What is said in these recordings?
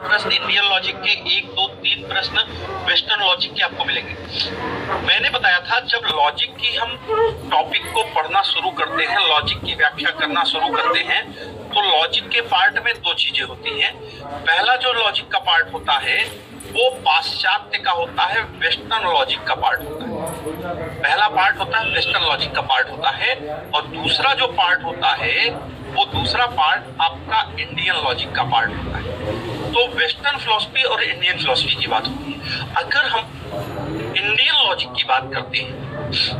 प्रश्न Indian logic के 1, 2, 3 प्रश्न वेस्टर्न लॉजिक के आपको मिलेंगे। मैंने बताया था जब लॉजिक की हम टॉपिक को पढ़ना शुरू करते हैं, लॉजिक की व्याख्या करना शुरू करते हैं, तो लॉजिक के पार्ट में दो चीजें होती हैं। पहला जो लॉजिक का पार्ट होता है वो पाश्चात्य का होता है, वेस्टर्न लॉजिक का पार्ट होता है। पहला पार्ट होता है वेस्टर्न लॉजिक का पार्ट होता है, और दूसरा जो पार्ट होता है वो दूसरा पार्ट आपका इंडियन लॉजिक का पार्ट होता है। तो वेस्टर्न फिलॉसफी और इंडियन फिलॉसफी की बात होती है। अगर हम इंडियन लॉजिक की बात करते हैं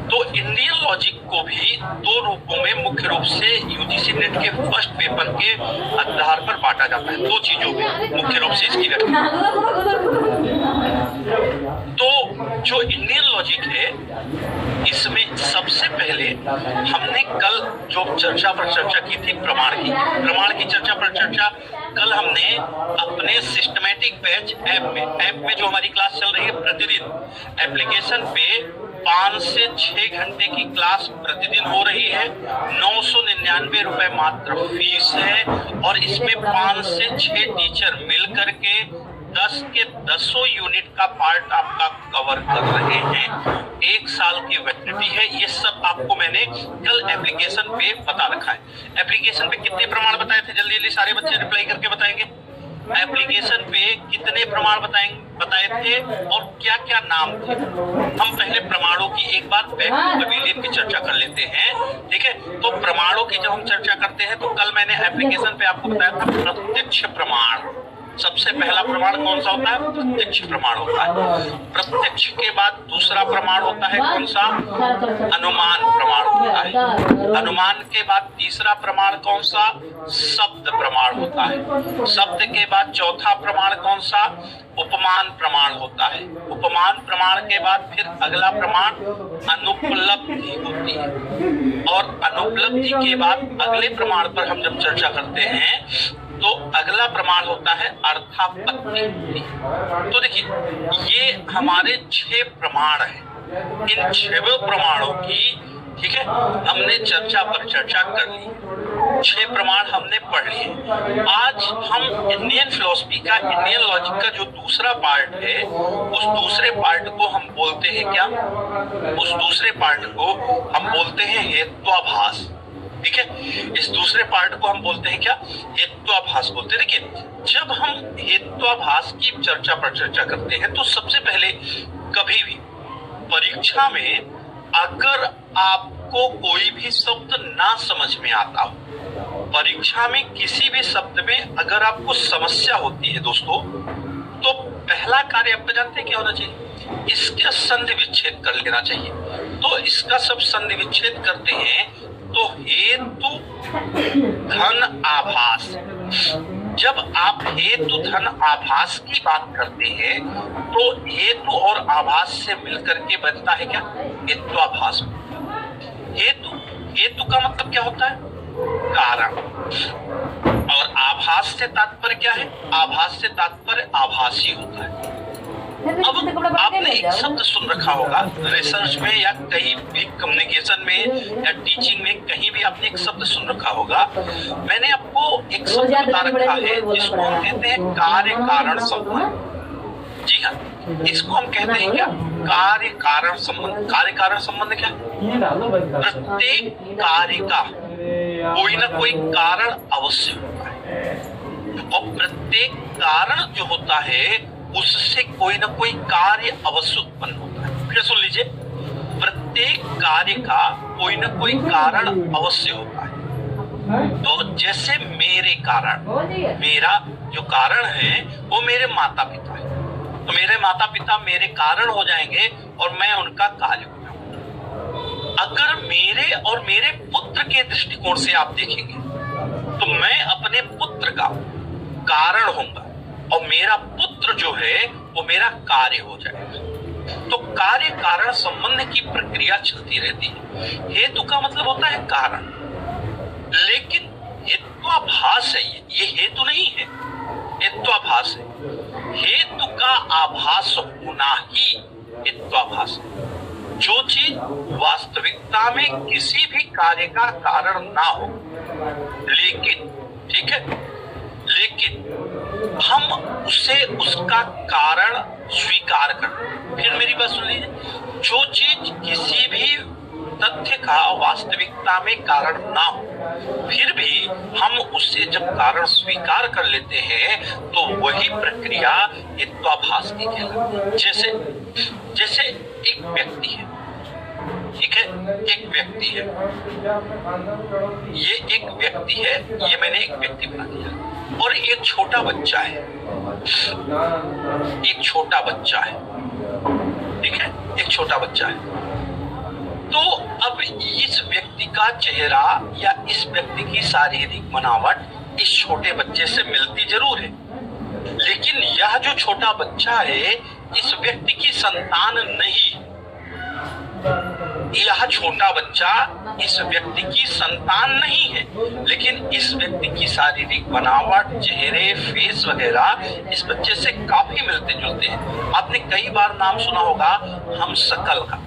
तो इंडियन लॉजिक को भी दो रूपों में मुख्य रूप से यूजीसी नेट के फर्स्ट पेपर के आधार पर बांटा जाता है। दो चीजों में मुख्य रूप से इसकी व्याख्या। तो जो इंडियन लॉजिक है इसमें सबसे पहले हमने कल जो चर्चा पर चर्चा की थी प्रमाण की चर्चा पर चर्चा कल हमने अपने सिस्टमैटिक बैच ऐप में जो हमारी क्लास चल रही है प्रतिदिन एप्लीकेशन पे 5 से 6 घंटे की क्लास प्रतिदिन हो रही है। 999 रुपए मात्र फीस है, और इसमें 5 से 6 टीचर मिल करके 10 के 10 यूनिट का पार्ट आपका कवर कर रहे हैं। 1 साल की वैलिडिटी है। ये सब आपको मैंने कल एप्लीकेशन पे बता रखा है। एप्लीकेशन पे कितने प्रमाण बताए थे, जल्दी जल्दी सारे बच्चे रिप्लाई करके बताएंगे। एप्लीकेशन पे कितने प्रमाण बताए थे और क्या क्या नाम थे। हम पहले प्रमाणों की एक बार बैक टू पवेलियन की चर्चा कर लेते हैं, ठीक है। तो प्रमाणों की जब हम चर्चा करते हैं तो कल मैंने एप्लीकेशन पे आपको बताया था प्रत्यक्ष प्रमाण। सबसे पहला प्रमाण कौन सा होता है? प्रत्यक्ष प्रमाण होता है। प्रत्यक्ष के बाद दूसरा प्रमाण होता है कौन सा? अनुमान प्रमाण होता है। अनुमान के बाद तीसरा प्रमाण कौन सा? शब्द प्रमाण होता है। शब्द के बाद चौथा प्रमाण कौन सा? उपमान प्रमाण होता है। उपमान प्रमाण के बाद फिर अगला प्रमाण अनुपलब्धि होती है, और अनुपलब्धि के बाद अगले प्रमाण पर हम जब चर्चा करते हैं तो अगला प्रमाण होता है अर्थापत्ति। तो देखिए ये हमारे 6 प्रमाण हैं। इन 6 प्रमाणों की, ठीक है, हमने चर्चा पर चर्चा कर ली। 6 प्रमाण हमने पढ़ लिए। आज हम इंडियन फिलॉसफी का, इंडियन लॉजिक का जो दूसरा पार्ट है, उस दूसरे पार्ट को हम बोलते हैं क्या? उस दूसरे पार्ट को हम बोलते हैं हेत्वाभास, ठीक है। इस दूसरे पार्ट को हम बोलते हैं क्या? हेत्वाभास बोलते हैं। देखिए जब हम हेत्वाभास की चर्चा पर चर्चा करते हैं तो सबसे पहले कभी भी परीक्षा में अगर आपको कोई भी शब्द ना समझ में आता हो, परीक्षा में किसी भी शब्द में अगर आपको समस्या होती है दोस्तों, तो पहला कार्य आपको जानते हैं क्या होना चाहिए? इसका संधि विच्छेद कर लेना चाहिए। तो इसका सब संधि विच्छेद करते हैं तो हेतु धन आभास। जब आप हेतु धन आभास की बात करते हैं तो हेतु और आभास से मिलकर के बनता है क्या? हेत्वाभास। हेतु का मतलब क्या होता है? कारण। और आभास से तात्पर्य क्या है? आभास से तात्पर्य आभासी होता है। अब आपने एक शब्द सुन रखा होगा रिसर्च में या कहीं भी कम्युनिकेशन में या टीचिंग में, कहीं भी आपने एक शब्द सुन रखा होगा। मैंने आपको एक शब्द बता रखा है जिसको हम कहते हैं कार्य कारण संबंध। जी हाँ, इसको हम कहते हैं क्या? कार्य कारण संबंध। कार्य कारण संबंध क्या? प्रत्येक कार्य का कोई ना कोई कारण अवश्य होता है, और प्रत्येक कारण जो होता है उससे कोई ना कोई कार्य अवश्य उत्पन्न होता है। फिर सुन लीजिए, प्रत्येक कार्य का कोई ना कोई कारण अवश्य होता है। तो जैसे मेरे कारण, मेरा जो कारण है वो मेरे माता पिता है, तो मेरे माता पिता मेरे कारण हो जाएंगे और मैं उनका कार्य हो जाऊंगा। अगर मेरे और मेरे पुत्र के दृष्टिकोण से आप देखेंगे तो मैं अपने पुत्र का कारण होऊंगा और मेरा पुत्र जो है वो मेरा कार्य हो जाएगा। तो कार्य कारण संबंध की प्रक्रिया चलती रहती है। हेतु का मतलब होता है कारण, लेकिन हेत्वाभास है, ये हेतु नहीं है, हेत्वाभास है। हेतु का आभास होना ही हेत्वाभास है। जो चीज वास्तविकता में किसी भी कार्य का कारण ना हो, लेकिन, ठीक है, लेकिन हम उसे उसका कारण स्वीकार करना। फिर मेरी बात सुन लीजिए, जो चीज किसी भी तथ्य का वास्तविकता में कारण ना हो, फिर भी हम उससे जब कारण स्वीकार कर लेते हैं तो वही प्रक्रिया हेत्वाभास की कहलाती है। जैसे एक व्यक्ति है, ठीक है, एक व्यक्ति है, ये एक व्यक्ति है, ये मैंने एक व्यक्ति बना दिया, और एक छोटा बच्चा है, एक छोटा बच्चा है, ठीक है, एक छोटा बच्चा है। तो अब इस व्यक्ति का चेहरा या इस व्यक्ति की शारीरिक बनावट इस छोटे बच्चे से मिलती जरूर है, लेकिन यह जो छोटा बच्चा है इस व्यक्ति की संतान नहीं। यह छोटा बच्चा इस व्यक्ति की संतान नहीं है, लेकिन इस व्यक्ति की शारीरिक बनावट, चेहरे, फेस वगैरह इस बच्चे से काफी मिलते जुलते हैं। आपने कई बार नाम सुना होगा हमशक्ल का।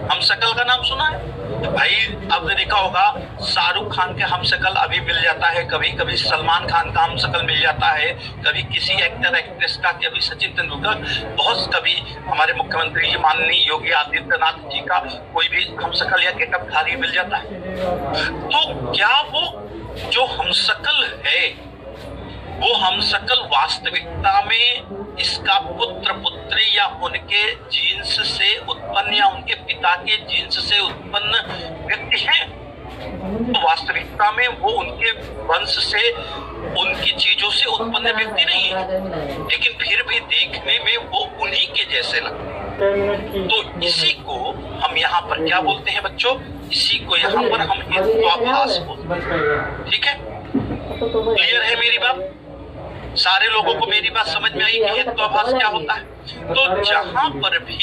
हमशक्ल का नाम सुना है भाई? आपने देखा होगा शाहरुख खान के हमशक्ल अभी मिल जाता है, कभी कभी सलमान खान का हमशक्ल मिल जाता है, कभी किसी एक्टर एक्ट्रेस का, कभी सचिन तेंदुलकर, बहुत कभी हमारे मुख्यमंत्री जी माननीय योगी आदित्यनाथ जी का कोई भी हमशक्ल या गेटअपधारी मिल जाता है। तो क्या वो जो हमशक्ल है वो हमशक्ल वास्तविकता में इसका पुत्र पुत्री या उनके जीन्स से उत्पन्न या उनके पिता के जीन्स से उत्पन्न व्यक्ति हैं? तो वास्तविकता में वो उनके वंश से, उनकी चीजों से उत्पन्न व्यक्ति नहीं है, लेकिन फिर भी देखने में वो उन्हीं के जैसे लगते हैं। तो इसी को हम यहाँ पर क्या बोलते हैं बच्चों? इसी को यहाँ पर हम हेत्वाभास बोलते हैं। ठीक है, क्लियर है मेरी बात? सारे लोगों को मेरी बात समझ में आई कि हेत्वाभास क्या होता है? तो जहां पर भी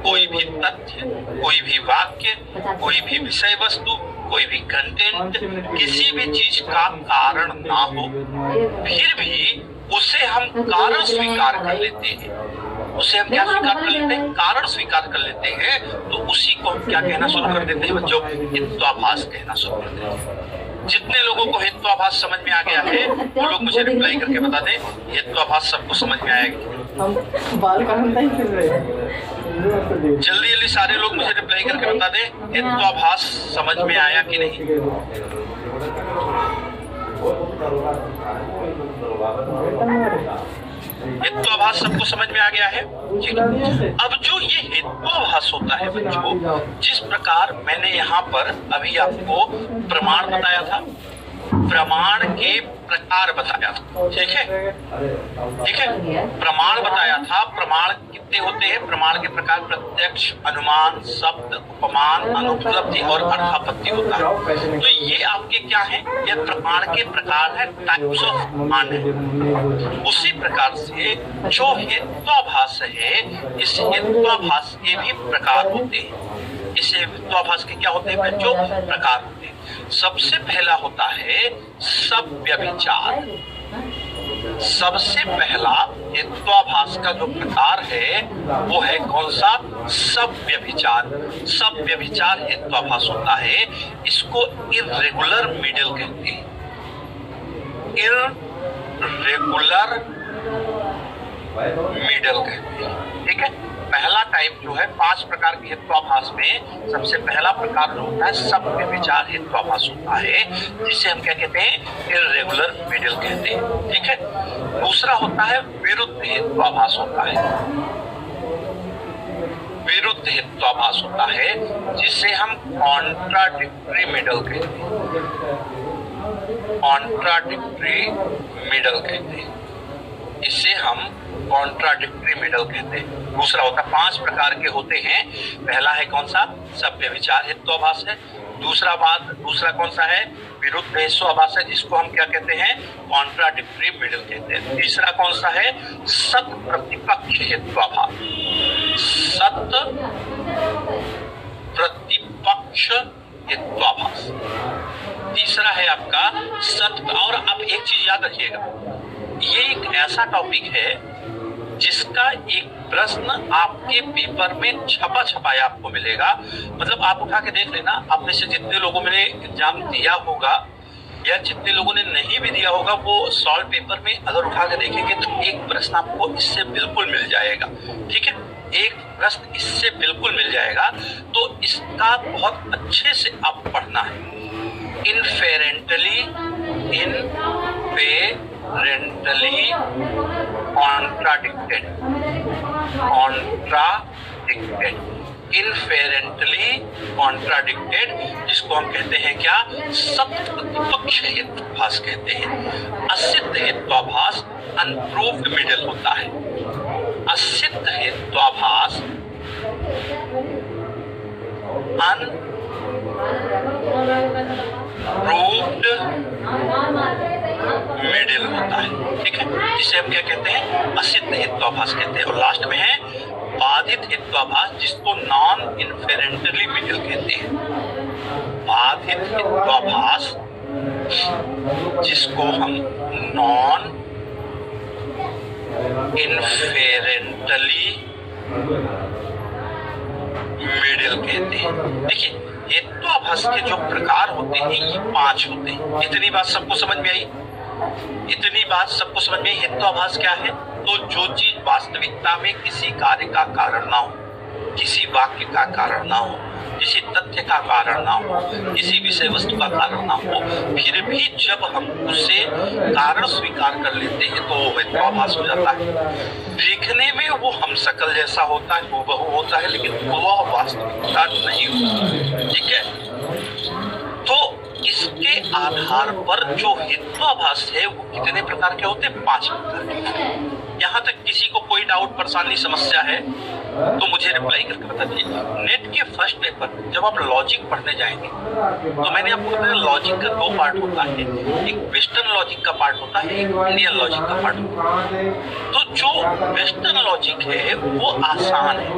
कोई भी तथ्य, कोई भी वाक्य, कोई भी विषय वस्तु, कोई भी कंटेंट, किसी भी चीज का कारण ना हो, फिर भी उसे हम कारण स्वीकार कर लेते हैं। उसे हम क्या स्वीकार कर लेते हैं? कारण स्वीकार कर लेते हैं। तो उसी को हम क्या कहना शुरू कर देते हैं बच्चों? हेत्वाभास कहना शुरू कर देते हैं। जितने लोगों को हेत्वाभास समझ में आ गया है वो लोग मुझे रिप्लाई करके बता दें, हेत्वाभास सबको समझ में आएगा। जल्दी जल्दी सारे लोग मुझे रिप्लाई करके बता दें, हेत्वाभास समझ में आया कि नहीं? हेत्वाभास सबको समझ में आ गया है? ठीक है। अब जो ये हेत्वाभास होता है बच्चों, जिस प्रकार मैंने यहाँ पर अभी आपको प्रमाण बताया था, प्रमाण के प्रकार बताया था, ठीक है, ठीक है, प्रमाण बताया था। प्रमाण कितने होते हैं? प्रमाण के प्रकार प्रत्यक्ष, अनुमान, शब्द, उपमान, अनुपलब्धि और अर्थापत्ति होता है। तो ये आपके क्या है? ये प्रमाण के प्रकार है, टाइप्स ऑफ प्रमाण है। उसी प्रकार से जो हेत्वाभास है, इस हेत्वाभास के भी प्रकार होते हैं। इस हेत्वाभास के क्या होते हैं बच्चों? प्रकार होते हैं। सबसे पहला होता है सव्यभिचार। सबसे पहला हेत्वाभास का जो प्रकार है वो है कौन सा? सव्यभिचार। सव्यभिचार हेत्वाभास होता है। इसको इर्रेगुलर मिडल कहते हैं। इर्रेगुलर मिडल कहते हैं। ठीक है, पहला टाइप जो है 5 प्रकार के हेत्वाभास में सबसे पहला प्रकार जो होता है सव्यभिचार हेत्वाभास होता है, जिसे हम क्या कहते हैं? इर्रेगुलर मिडल कहते हैं। ठीक है, दूसरा होता है विरुद्ध हेत्वाभास होता है। विरुद्ध हेत्वाभास होता है जिसे हम कॉन्ट्राडिक्टरी मिडल कहते हैं। कॉन्ट्राडिक्टरी मिडल कहते हैं, इसे हम कॉन्ट्राडिक्टरी मिडल कहते हैं। दूसरा होता है 5 प्रकार के होते हैं। पहला है कौन सा? सव्यभिचार हेत्वाभास है। दूसरा कौन सा है? विरुद्ध हेत्वाभास है, जिसको हम क्या कहते हैं? कॉन्ट्राडिक्टरी मिडल कहते हैं। तीसरा कौन सा है? सत प्रतिपक्ष हेत्वाभास। सत प्रतिपक्ष हेत्वाभास तीसरा है आपका सत। और आप एक चीज याद रखिएगा, ये एक ऐसा टॉपिक है जिसका एक प्रश्न आपके पेपर में छपा छपाया आपको मिलेगा। मतलब आप उठा के देख लेना, आप में से जितने लोगों ने एग्जाम दिया होगा या जितने लोगों ने नहीं भी दिया होगा वो सॉल्व पेपर में अगर उठा के देखेंगे तो एक प्रश्न आपको इससे बिल्कुल मिल जाएगा। ठीक है, एक प्रश्न इससे बिल्कुल मिल जाएगा, तो इसका बहुत अच्छे से आप पढ़ना है। इनफेरेंटली कॉन्ट्राडिक्टेड, इनफेरेंटली कॉन्ट्राडिक्टेड, जिसको हम कहते हैं क्या, सत्य प्रतिपक्ष हेतुभास कहते हैं। असिद्ध हेत्वाभास अनप्रूव्ड मिडल होता है। असिद्ध हेत्वाभास अनप्रूव्ड मिडिल होता है। ठीक है, जिसे हम क्या कहते हैं, असिद्ध हेत्वाभास कहते हैं। और लास्ट में है बाधित हेत्वाभास, जिसको नॉन इनफेरेंटली मिडिल कहते हैं। बाधित हेत्वाभास जिसको हम नॉन इनफेरेंटली मिडिल कहते हैं। देखिए, हेत्वाभास के जो प्रकार होते हैं ये 5 होते हैं। इतनी बात सबको समझ में आई? इतनी बात सबको समझ में आई? हेत्वाभास क्या है? तो जो चीज वास्तविकता में किसी कार्य का कारण ना हो, किसी वाक्य का कारण ना हो, किसी तथ्य का कारण ना हो, किसी विषय वस्तु का कारण ना हो, फिर भी जब हम उसे कारण स्वीकार कर लेते हैं तो वो हेत्वाभास हो जाता है। देखने में वो हम शकल जैसा होता है, वो बहु होता है, लेकिन वह वास्तविकता नहीं होता। ठीक है, तो इसके आधार पर जो हेत्वाभास है वो कितने प्रकार के होते हैं? 5 प्रकार के। यहाँ तक किसी को कोई डाउट, परेशानी, समस्या है तो मुझे रिप्लाई करके बता दीजिए। नेट के फर्स्ट पेपर जब आप लॉजिक पढ़ने जाएंगे तो मैंने आपको बताया लॉजिक का 2 पार्ट होता है, एक वेस्टर्न लॉजिक का पार्ट होता है, एक इंडियन लॉजिक का पार्ट होता है। तो जो वेस्टर्न लॉजिक है वो आसान है,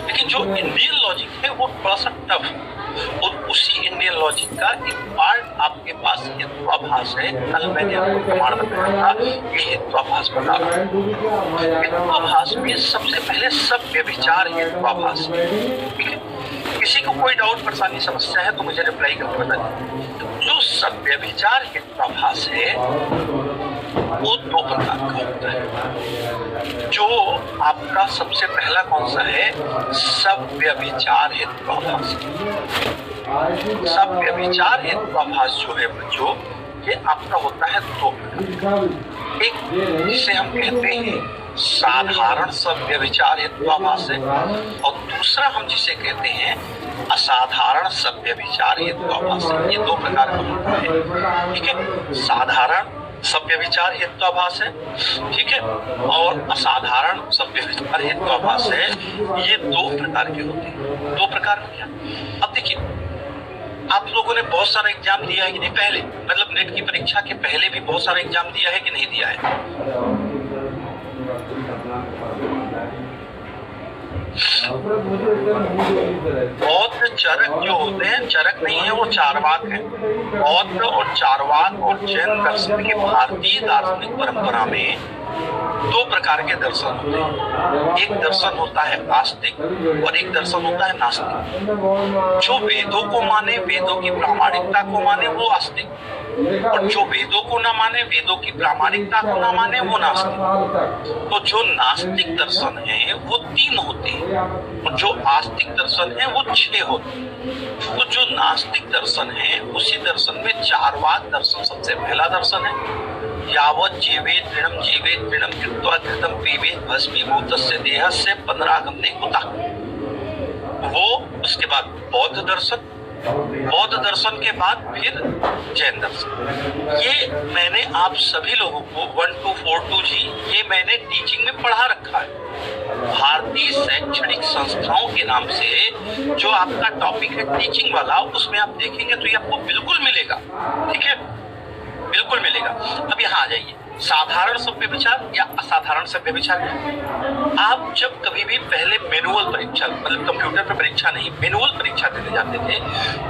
लेकिन जो इंडियन लॉजिक है वो थोड़ा सा टफ है। और उसी इंडियन लॉजिक का एक पार्ट आपके पास हेत्वाभास है। कल मैंने आपको प्रमाण बताया था कि हेत्वाभास बता रहा है। हेत्वाभास में सबसे पहले सभ्य विचार हेत्वाभास है। ठीक है, किसी को कोई डाउट, परेशानी, समस्या है तो मुझे रिप्लाई करके बता दीजिए। जो सभ्य विचार हेत्वाभास है वो 2 प्रकार का होता है। जो आपका सबसे पहला कौन सा है? सभ्य विचार हेत्वाभास। सभ्य विचार हेत्वाभास जो है बच्चों, ये आपका होता है 2 प्रकार। एक जिसे हम कहते हैं साधारण सभ्य विचार हेत्वाभास है, और दूसरा हम जिसे कहते हैं असाधारण सभ्य विचार हेत्वाभास है। ये 2 प्रकार का होता है। ठीक है, साधारण सभ्य विचार हेत्वाभास है, ठीक है, और असाधारण सभ्य विचार हेत्वाभास है। ये 2 प्रकार के होते हैं। 2 प्रकार में क्या? अब देखिए, आप लोगों ने बहुत सारा एग्जाम दिया है कि नहीं? पहले मतलब नेट की परीक्षा के पहले भी बहुत सारा एग्जाम दिया है कि नहीं दिया है? बौद्ध चरक जो होते हैं, चरक नहीं है वो चारवाक है। बौद्ध और चारवाक और जैन दर्शन की भारतीय दार्शनिक परंपरा में 2 प्रकार के दर्शन होते हैं। एक दर्शन होता है आस्तिक और एक दर्शन होता है नास्तिक। जो वेदों को माने, वेदों की प्रामाणिकता को माने, वो आस्तिक, और जो वेदों को ना माने, वेदों की प्रामाणिकता को ना माने, वो नास्तिक। तो जो नास्तिक दर्शन है वो 3 होते हैं और जो आस्तिक दर्शन है वो 6 होते हैं। तो जो नास्तिक दर्शन है उसी दर्शन में चारवाक दर्शन सबसे पहला दर्शन है। यावत जीवेत तृणम कृत्वा घृतम पीवेत भस्मीभूतस्य देहस्य 15 गमने कुतः। वो उसके बाद बौद्ध दर्शन, बौद्ध दर्शन के बाद फिर जैन दर्शन। ये मैंने आप सभी लोगों को 1 to 4 to G ये मैंने टीचिंग में पढ़ा रखा है। भारतीय शैक्षणिक संस्थाओं के नाम से जो आपका टॉपिक है टीचिंग वाला, उसमें आप देखेंगे तो ये आपको बिल्कुल मिलेगा। ठीक है, बिल्कुल मिलेगा। अब यहाँ आ जाइए, साधारण सभ्य विचार या असाधारण सभ्य विचार। आप जब कभी भी पहले मैनुअल परीक्षा, मतलब कंप्यूटर पर परीक्षा नहीं, मैनुअल परीक्षा देने जाते थे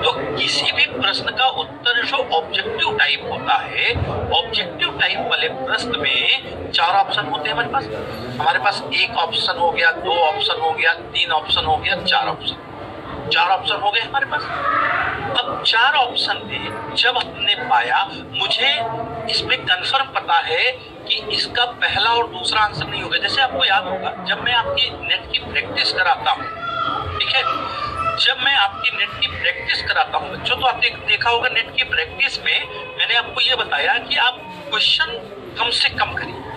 तो किसी भी प्रश्न का उत्तर जो ऑब्जेक्टिव टाइप होता है, ऑब्जेक्टिव टाइप वाले प्रश्न में 4 ऑप्शन होते हैं हमारे पास। हमारे पास 1 ऑप्शन हो गया, 2 ऑप्शन हो गया, 3 ऑप्शन हो गया, 4 ऑप्शन हो गए हमारे पास। अब 4 ऑप्शन में जब हमने पाया, मुझे इसमें कंफर्म पता है कि इसका पहला और दूसरा आंसर नहीं होगा। जैसे आपको याद होगा, जब मैं आपकी नेट की प्रैक्टिस कराता हूँ, ठीक है, जब मैं आपकी नेट की प्रैक्टिस कराता हूँ बच्चों, तो आपने देखा होगा नेट की प्रैक्टिस में मैंने आपको ये बताया कि आप क्वेश्चन कम से कम करिए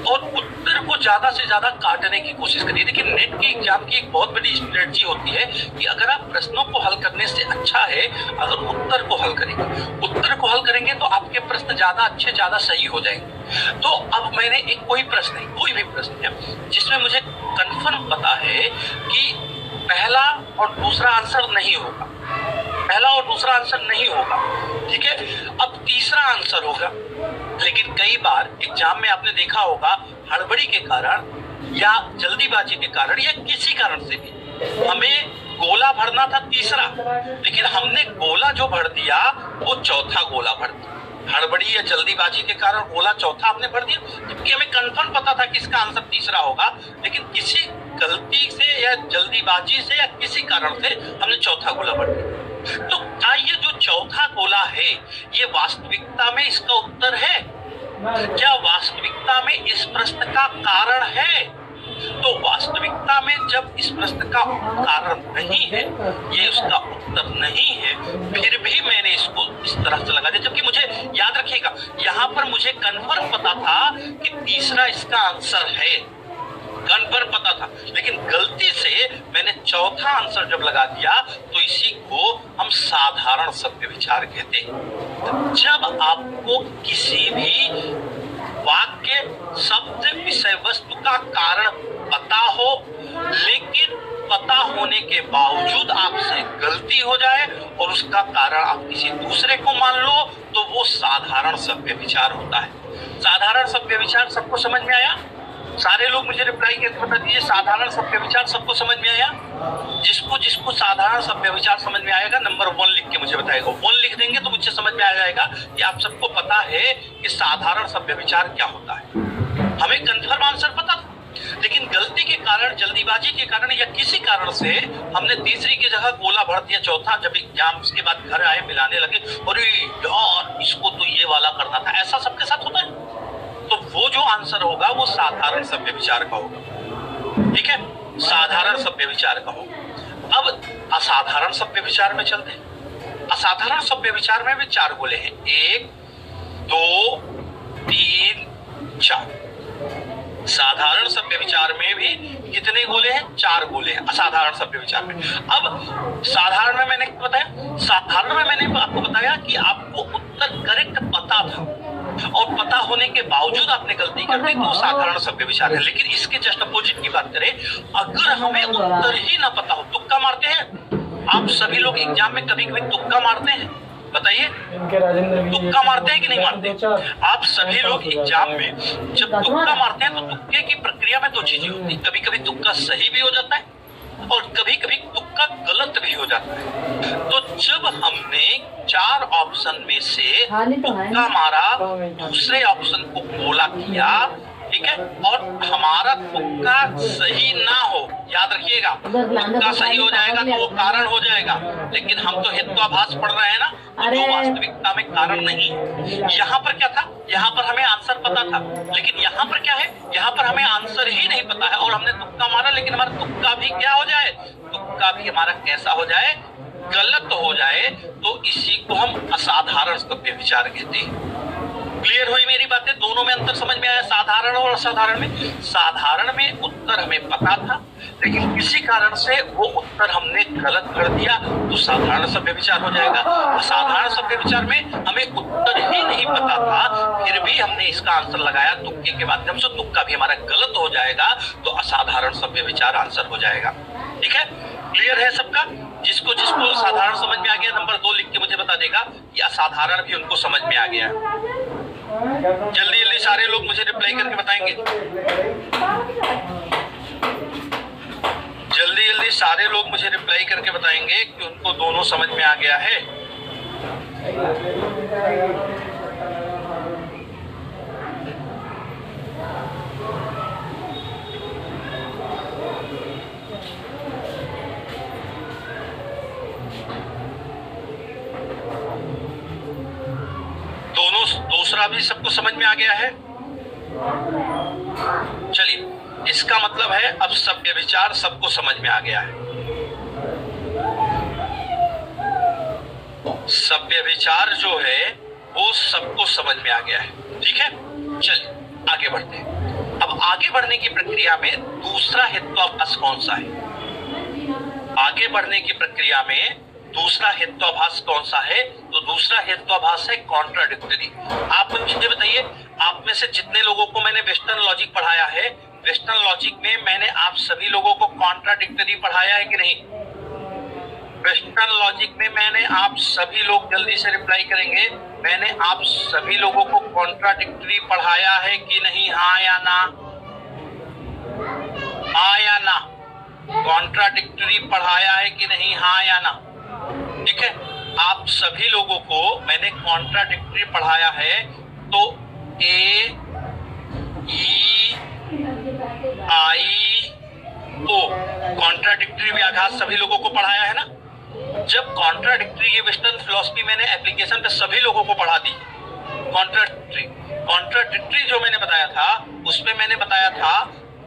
और उत्तर को ज्यादा से ज्यादा काटने की कोशिश करिए। देखिए, नेट की एग्जाम की एक बहुत बड़ी स्ट्रेटजी होती है कि अगर आप प्रश्नों को हल करने से अच्छा है अगर उत्तर को हल करेंगे, उत्तर को हल करेंगे तो आपके प्रश्न ज्यादा अच्छे, ज्यादा सही हो जाएंगे। तो अब मैंने एक कोई प्रश्न है, कोई भी प्रश्न है जिसमें मुझे कंफर्म पता है कि पहला और दूसरा आंसर नहीं होगा, पहला और दूसरा आंसर नहीं होगा, ठीक है, अब तीसरा आंसर होगा। लेकिन कई बार एग्जाम में आपने देखा होगा, हड़बड़ी के कारण या जल्दीबाजी के कारण या किसी कारण से भी हमें गोला भरना था तीसरा, लेकिन हमने गोला जो भर दिया वो चौथा गोला भर दिया। हड़बड़ी या जल्दीबाजी के कारण गोला चौथा हमने भर दिया, जबकि हमें कंफर्म पता था कि इसका आंसर तीसरा होगा, लेकिन किसी गलती से या जल्दीबाजी से या किसी कारण से हमने चौथा गोला भर दिया। तो क्या ये जो चौथा गोला है ये वास्तविकता में इसका उत्तर है? क्या वास्तविकता में इस प्रश्न का कारण है? तो वास्तविकता में जब इस प्रश्न का कारण नहीं है, ये उसका उत्तर नहीं है, फिर भी मैंने इसको इस तरह से लगा दिया, जबकि मुझे याद रखिएगा यहाँ पर मुझे कन्फर्म पता था कि तीसरा इसका आंसर है, कन्फर्म पता था, लेकिन गलती से मैंने चौथा आंसर जब लगा दिया तो इसी को हम साधारण सभ्य विचार कहते हैं। जब आपको किसी भी वाक्य, शब्द, विषय वस्तु का कारण पता हो, लेकिन पता होने के बावजूद आपसे गलती हो जाए और उसका कारण आप किसी दूसरे को मान लो, तो वो साधारण सभ्य विचार होता है। साधारण सभ्य विचार सबको समझ में आया? सारे लोग मुझे रिप्लाई करके बता दीजिए, साधारण सभ्य विचार सबको समझ में आया? जिसको जिसको साधारण सभ्य विचार समझ में आएगा नंबर 1 लिख के मुझे बताएगा। 1 लिख देंगे तो मुझे समझ में आ जाएगा कि आप सबको पता है कि साधारण सभ्य विचार क्या होता है। हमें कंफर्म आंसर पता था, लेकिन गलती के कारण, जल्दीबाजी के कारण या किसी कारण से हमने तीसरी की जगह गोला भर दिया चौथा। जब एग्जाम के बाद घर आए मिलाने लगे, अरे यार इसको तो ये वाला करना था, ऐसा सबके साथ होता है। तो वो जो आंसर होगा वो साधारण सभ्य विचार का होगा, ठीक है, साधारण सभ्य विचार का होगा। अब असाधारण सभ्य विचार में चलते हैं। असाधारण सभ्य विचार में भी 4 गोले हैं, 1 2 3 4। साधारण सभ्य विचार में भी कितने गोले हैं? 4 गोले हैं असाधारण सभ्य विचार में। अब साधारण में मैंने बताया, साधारण में मैंने आपको बताया कि आपको उत्तर करेक्ट पता था और पता होने के बावजूद आपने गलती कर दी, तो साधारण सभ्य विचार है। लेकिन इसके जस्ट अपोजिट की बात करें, अगर हमें उत्तर ही ना पता हो, तुक्का मारते हैं आप सभी लोग एग्जाम में, कभी कभी तुक्का मारते हैं, बताइए तुक्का मारते हैं कि नहीं मारते? आप सभी लोग एग्जाम में जब तुक्का मारते हैं तो तुक्के की प्रक्रिया में 2 चीजें होती है, कभी कभी तुक्का सही भी हो जाता है और कभी कभी तुक्का गलत भी हो जाता है। तो जब हमने 4 ऑप्शन में से तुक्का मारा, दूसरे ऑप्शन को गोला किया, ठीक है, और हमारा तुक्का सही ना हो, याद रखिएगा तुक्का सही हो जाएगा तो वो कारण हो जाएगा, लेकिन हम तो हेत्वाभास पढ़ रहे हैं ना, तो वास्तविकता में कारण नहीं है। यहाँ पर क्या था? यहाँ पर हमें आंसर पता था, लेकिन यहाँ पर क्या है? यहाँ पर हमें आंसर ही नहीं पता है और हमने तुक्का मारा, लेकिन हमारा तुक्का भी क्या हो जाए? तुक्का भी हमारा कैसा हो जाए? गलत हो जाए। तो इसी को हम असाधारण सभ्य विचार कहते हैं। क्लियर हुई मेरी बातें? दोनों में अंतर समझ में आया, साधारण और असाधारण में? साधारण में उत्तर हमें पता था, लेकिन किसी कारण से वो उत्तर हमने गलत कर दिया, तो साधारण सभ्य विचार हो जाएगा। असाधारण सभ्य विचार में हमें उत्तर ही नहीं पता था, फिर भी हमने इसका आंसर लगाया तुक्के के माध्यम से, तुक्का भी हमारा गलत हो जाएगा, तो असाधारण सभ्य विचार आंसर हो जाएगा। ठीक है, क्लियर है सबका? जिसको जिसको साधारण समझ में आ गया नंबर 2 लिख के मुझे बता देगा, या साधारण भी उनको समझ में आ गया। जल्दी जल्दी सारे लोग मुझे रिप्लाई करके बताएंगे, जल्दी जल्दी सारे लोग मुझे रिप्लाई करके बताएंगे कि उनको दोनों समझ में आ गया है। अभी सबको समझ में आ गया है? चलिए, इसका मतलब है अब सभ्य विचार सबको समझ में आ गया है। सभ्य विचार जो है वो सबको समझ में आ गया है। ठीक है, चलिए आगे बढ़ते हैं। अब आगे बढ़ने की प्रक्रिया में दूसरा हेत्वाभास कौन सा है? आगे बढ़ने की प्रक्रिया में दूसरा हेत्वाभास कौन सा है? तो दूसरा हेत्वाभास है कॉन्ट्राडिक्टरी। आप मुझे बताइए, आप में से जितने लोगों को मैंने वेस्टर्न लॉजिक पढ़ाया है, वेस्टर्न लॉजिक में मैंने आप सभी लोगों को कॉन्ट्राडिक्टरी पढ़ाया है कि नहीं? वेस्टर्न लॉजिक में मैंने आप सभी लोग, जल्दी से रिप्लाई करेंगे, मैंने आप सभी लोगों को कॉन्ट्राडिक्टरी पढ़ाया है कि नहीं? हाँ या ना? हाँ या ना? कॉन्ट्राडिक्टरी पढ़ाया है कि नहीं? हाँ या ना? ठीक है, आप सभी लोगों को मैंने कॉन्ट्राडिक्टरी पढ़ाया है। तो ए ई आई ओ कॉन्ट्राडिक्टरी व्याघात सभी लोगों को पढ़ाया है ना? जब कॉन्ट्राडिक्टरी, ये वेस्टर्न फिलॉसफी मैंने एप्लीकेशन पे सभी लोगों को पढ़ा दी। कॉन्ट्राडिक्टरी जो मैंने बताया था उसमें मैंने बताया था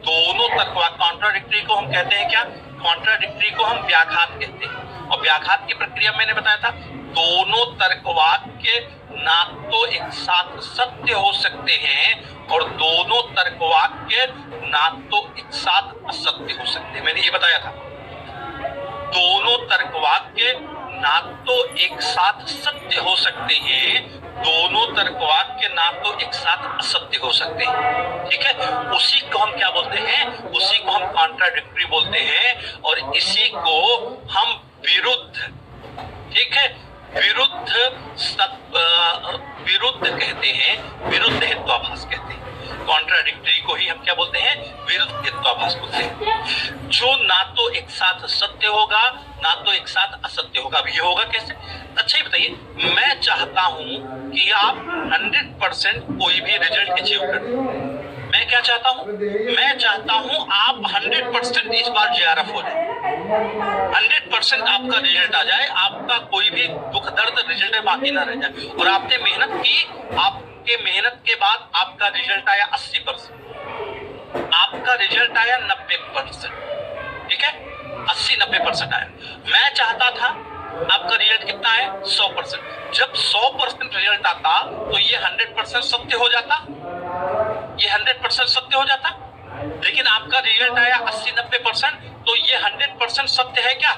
दोनों तर्कवाद। कॉन्ट्राडिक्टरी को हम कहते हैं क्या? कॉन्ट्राडिक्टरी को हम व्याघात कहते हैं। और व्याघात की प्रक्रिया मैंने बताया था दोनों तर्कवाक्य ना तो एक साथ सत्य हो सकते हैं और दोनों तर्कवाक्य ना तो एक साथ असत्य हो सकते हैं। मैंने ये बताया था दोनों तर्कवाक्य ना तो एक साथ सत्य हो सकते हैं, दोनों तर्कवाक्य ना तो एक साथ असत्य हो सकते हैं। ठीक है, उसी को हम क्या बोलते हैं? उसी को हम कॉन्ट्राडिक्टरी बोलते हैं और इसी को हम विरुद्ध, ठीक है, विरुद्ध कहते हैं, विरुद्ध हेत्वाभास कहते हैं। कॉन्ट्राडिक्टरी को ही हम क्या बोलते हैं? विरुद्ध हेत्वाभास बोलते हैं। जो ना तो एक साथ सत्य होगा ना तो एक साथ असत्य होगा। अब ये होगा कैसे? अच्छा ही बताइए, मैं चाहता हूं कि आप 100% कोई भी रिजल्ट अचीव करें। मैं क्या चाहता हूं? मैं चाहता हूं आप 100% इस बार JRF हो जाए, 100% आपका रिजल्ट आ जाए, आपका कोई भी दुख दर्द रिजल्ट में बाकी ना रह जाए। और आपने मेहनत की, आपके मेहनत के बाद आपका रिजल्ट आया 80%, आपका रिजल्ट आया 90%। ठीक है, 80-90% आया। मैं चाहता था आपका रिजल्ट कितना है? 100%। जब 100% रिजल्ट आता तो ये 100% सत्य हो जाता, ये 100% सत्य हो जाता। लेकिन आपका रिजल्ट आया 80-90%, तो ये 100% सत्य है क्या?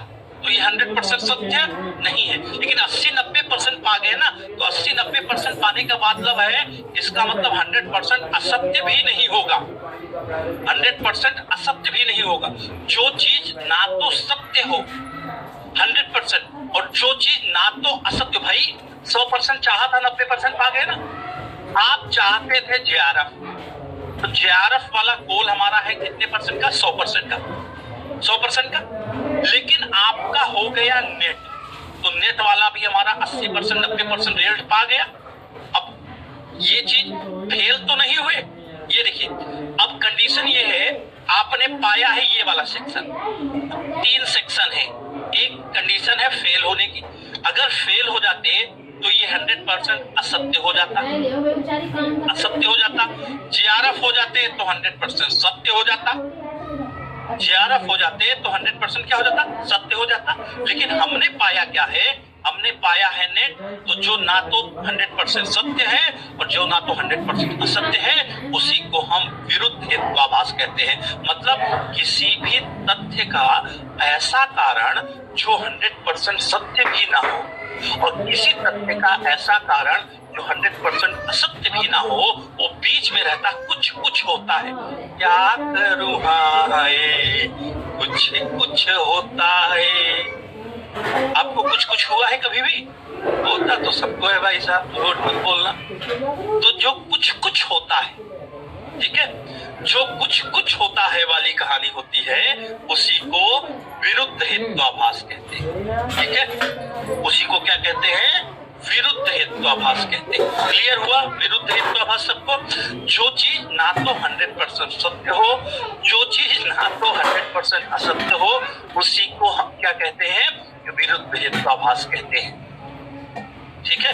तो ये 100% सत्य नहीं है। लेकिन 80-90% पा गए ना, तो 80-90% पाने का मतलब है, इसका मतलब 100% असत्य भी नहीं होगा, 100% असत्य भी नहीं होगा। जो चीज ना तो सत्य हो 100% और जो चीज ना तो असत्य, भाई 100% चाहा था, 90% पा गए ना। आप चाहते थे JRF, तो JRF वाला गोल हमारा है कितने परसेंट का? 100% का, 100% का। लेकिन आपका हो गया नेट, तो नेट वाला भी हमारा 80% 90% रिजल्ट पा गया। अब ये चीज फेल तो नहीं हुए। ये देखिए, अब कंडीशन ये है, आपने पाया है ये वाला सेक्शन, 3 सेक्शन है। एक कंडीशन है फेल होने की, अगर फेल हो जाते तो ये 100% असत्य हो जाता, असत्य हो जाता। JRF हो जाते तो 100% सत्य हो जाता, JRF हो जाते तो 100% क्या हो जाता? सत्य हो जाता। लेकिन हमने पाया क्या है? हमने पाया है नेट, तो जो ना तो 100% सत्य है और जो ना तो 100% असत्य है, उसी को हम विरुद्ध हेत्वाभास कहते हैं। मतलब किसी भी तथ्य का ऐसा कारण जो 100% सत्य भी ना हो और किसी तथ्य का ऐसा कारण जो 100% असत्य भी ना हो, वो बीच में रहता, कुछ कुछ होता है। क्या करूं हाय, कुछ कुछ होता है। आपको कुछ कुछ हुआ है कभी भी? होता तो सबको है भाई साहब, झूठ मत बोलना। तो जो कुछ कुछ होता है, ठीक है, जो कुछ कुछ होता है वाली कहानी होती है, उसी को विरुद्ध हेत्वाभास कहते हैं। ठीक है, उसी को क्या कहते हैं? विरुद्ध हेत्वाभास कहते हैं। क्लियर हुआ? विरुद्ध हेत्वाभास सबको। जो चीज ना तो 100% सत्य हो, जो चीज ना तो 100% असत्य हो, उसी को हम क्या कहते हैं? विरुद्ध हेत्वाभास कहते हैं। ठीक है।